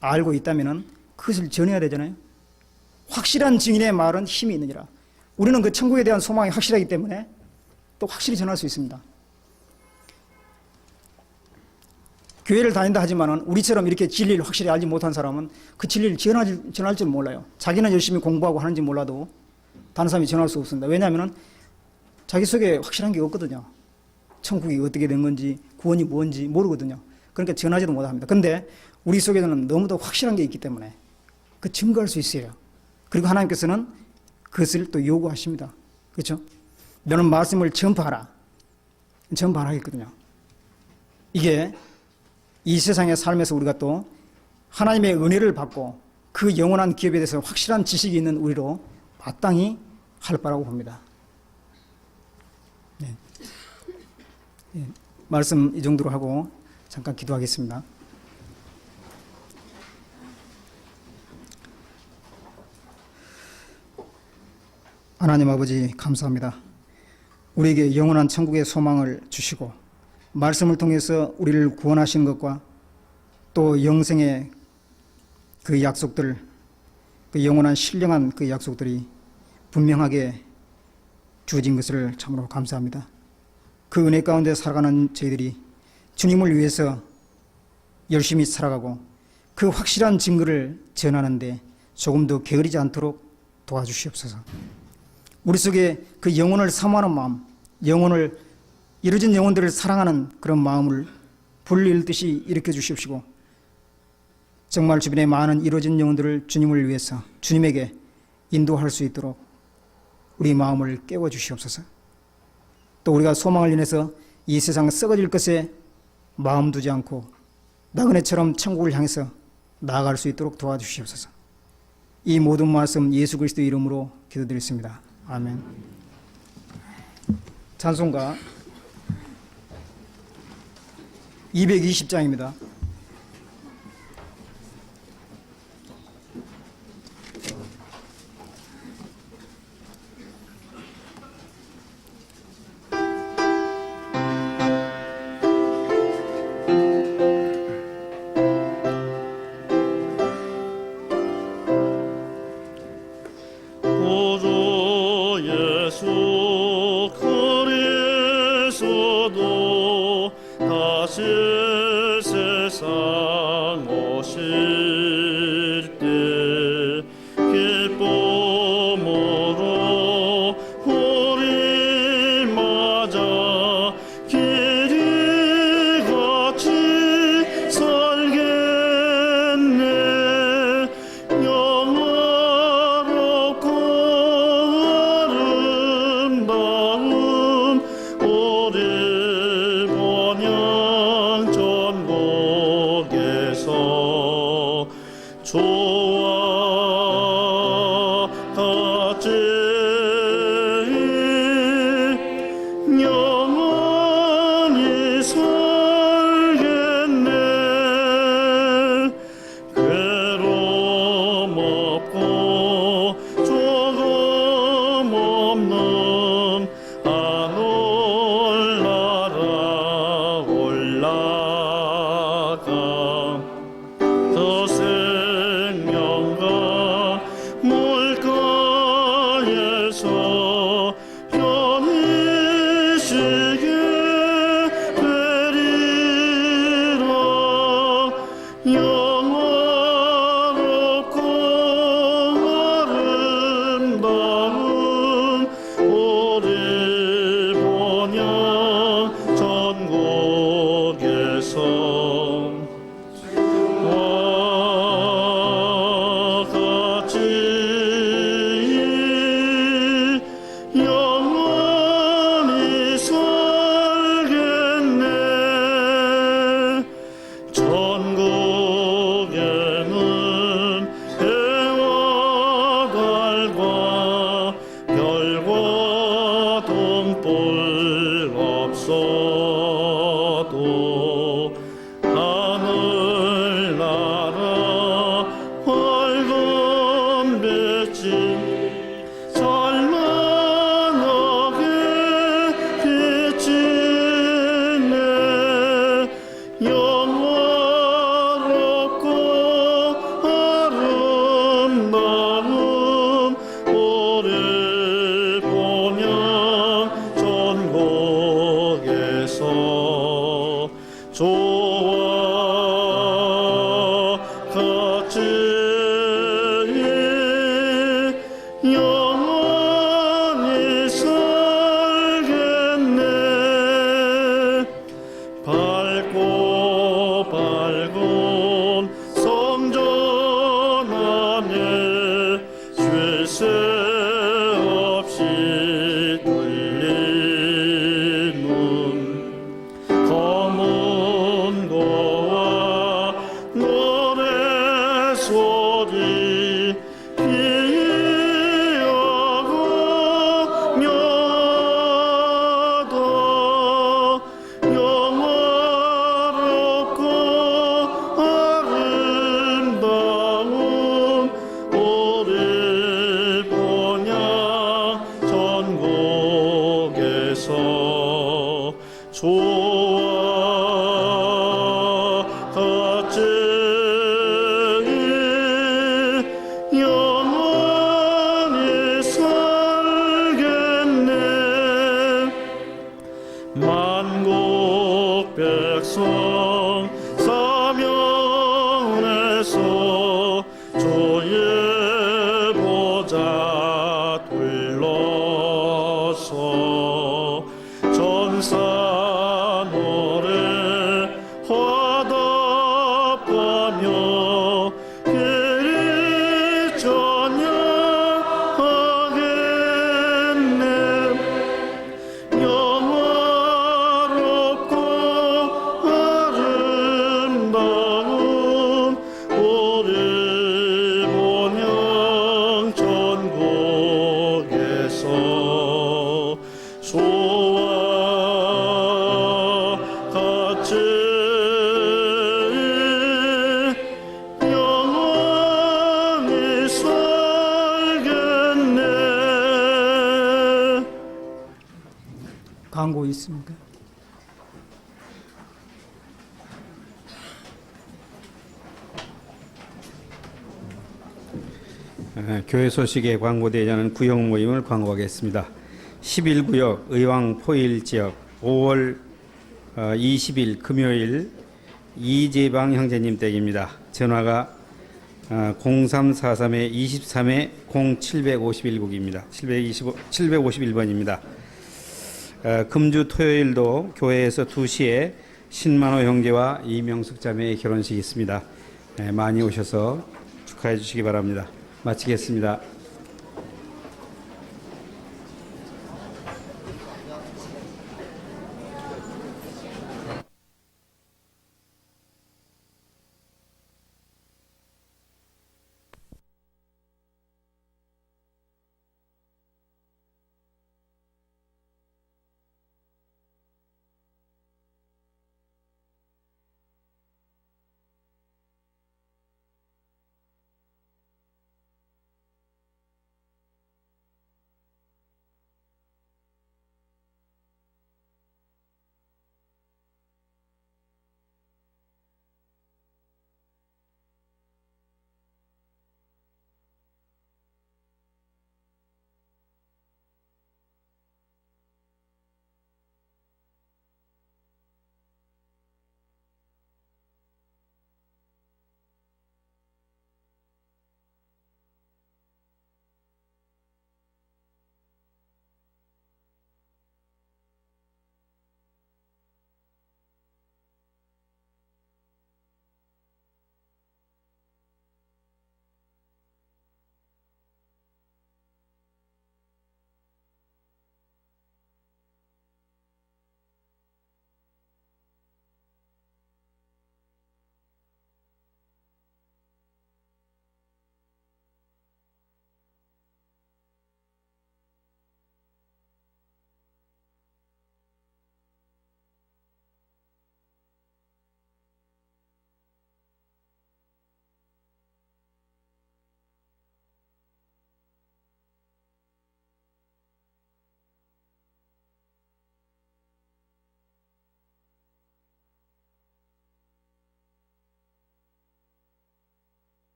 Speaker 1: 알고 있다면 그것을 전해야 되잖아요. 확실한 증인의 말은 힘이 있느니라. 우리는 그 천국에 대한 소망이 확실하기 때문에 또 확실히 전할 수 있습니다. 교회를 다닌다 하지만은 우리처럼 이렇게 진리를 확실히 알지 못한 사람은 그 진리를 전할 줄 몰라요. 자기는 열심히 공부하고 하는지 몰라도 다른 사람이 전할 수 없습니다. 왜냐하면 자기 속에 확실한 게 없거든요. 천국이 어떻게 된 건지 구원이 뭔지 모르거든요. 그러니까 전하지도 못합니다. 그런데 우리 속에는 너무도 확실한 게 있기 때문에 그 증거할 수 있어요. 그리고 하나님께서는 그것을 또 요구하십니다. 그렇죠? 너는 말씀을 전파하라. 전파하겠거든요. 이게 이 세상의 삶에서 우리가 또 하나님의 은혜를 받고 그 영원한 기업에 대해서 확실한 지식이 있는 우리로 마땅히 할 바라고 봅니다. 네. 네. 말씀 이 정도로 하고 잠깐 기도하겠습니다. 하나님 아버지 감사합니다. 우리에게 영원한 천국의 소망을 주시고 말씀을 통해서 우리를 구원하신 것과 또 영생의 그 약속들, 그 영원한 신령한 그 약속들이 분명하게 주어진 것을 참으로 감사합니다. 그 은혜 가운데 살아가는 저희들이 주님을 위해서 열심히 살아가고 그 확실한 증거를 전하는데 조금 더 게으르지 않도록 도와주시옵소서. 우리 속에 그 영혼을 사모하는 마음, 영혼을 이루어진 영혼들을 사랑하는 그런 마음을 불일듯이 일으켜 주십시고 정말 주변에 많은 이루어진 영혼들을 주님을 위해서 주님에게 인도할 수 있도록 우리 마음을 깨워 주시옵소서. 또 우리가 소망을 인해서 이 세상 썩어질 것에 마음 두지 않고 나그네처럼 천국을 향해서 나아갈 수 있도록 도와주시옵소서. 이 모든 말씀 예수 그리스도의 이름으로 기도드리겠습니다. 아멘. 찬송가 220장입니다.
Speaker 2: 구주 예수 그리스도 다시 세상 오실 때 기쁨으로 우리 맞아 길이 같이 살겠네. 영원롭고 아름다운 우리 본향 전국에서 주와 같이 영원히 살겠네. 괴로움 없고 조금 없는 하늘 나라 올라가 더 생명과 물가에서 편히쉬게 되리라. 영원롭고 아름다운 우리 본향 전국에서 와 같이 영원히 살겠네. 천국에는 해와 달과 별과 등불 없어도 하늘나라 밝은 빛이 찬란하게 비치네. 영원롭고 아름다운 우리 본향 전국에서 주와 같이 영원히 살겠네. 밝고 밝은 성전 안에 쉴 새 없이 들리는 검은 고와 노래 소리 기하고 명하다. 영원롭고 아름다운 우리
Speaker 1: 광고 있습니까?
Speaker 3: 교회 소식에 광고되지 않은 구역 모임을 광고하겠습니다. 11구역 의왕 포일 지역 5월 20일 금요일 이재방 형제님 댁입니다. 전화가 0343-23-0751국입니다. 751번입니다. 금주 토요일도 교회에서 2시에 신만호 형제와 이명숙 자매의 결혼식이 있습니다. 많이 오셔서 축하해 주시기 바랍니다. 마치겠습니다.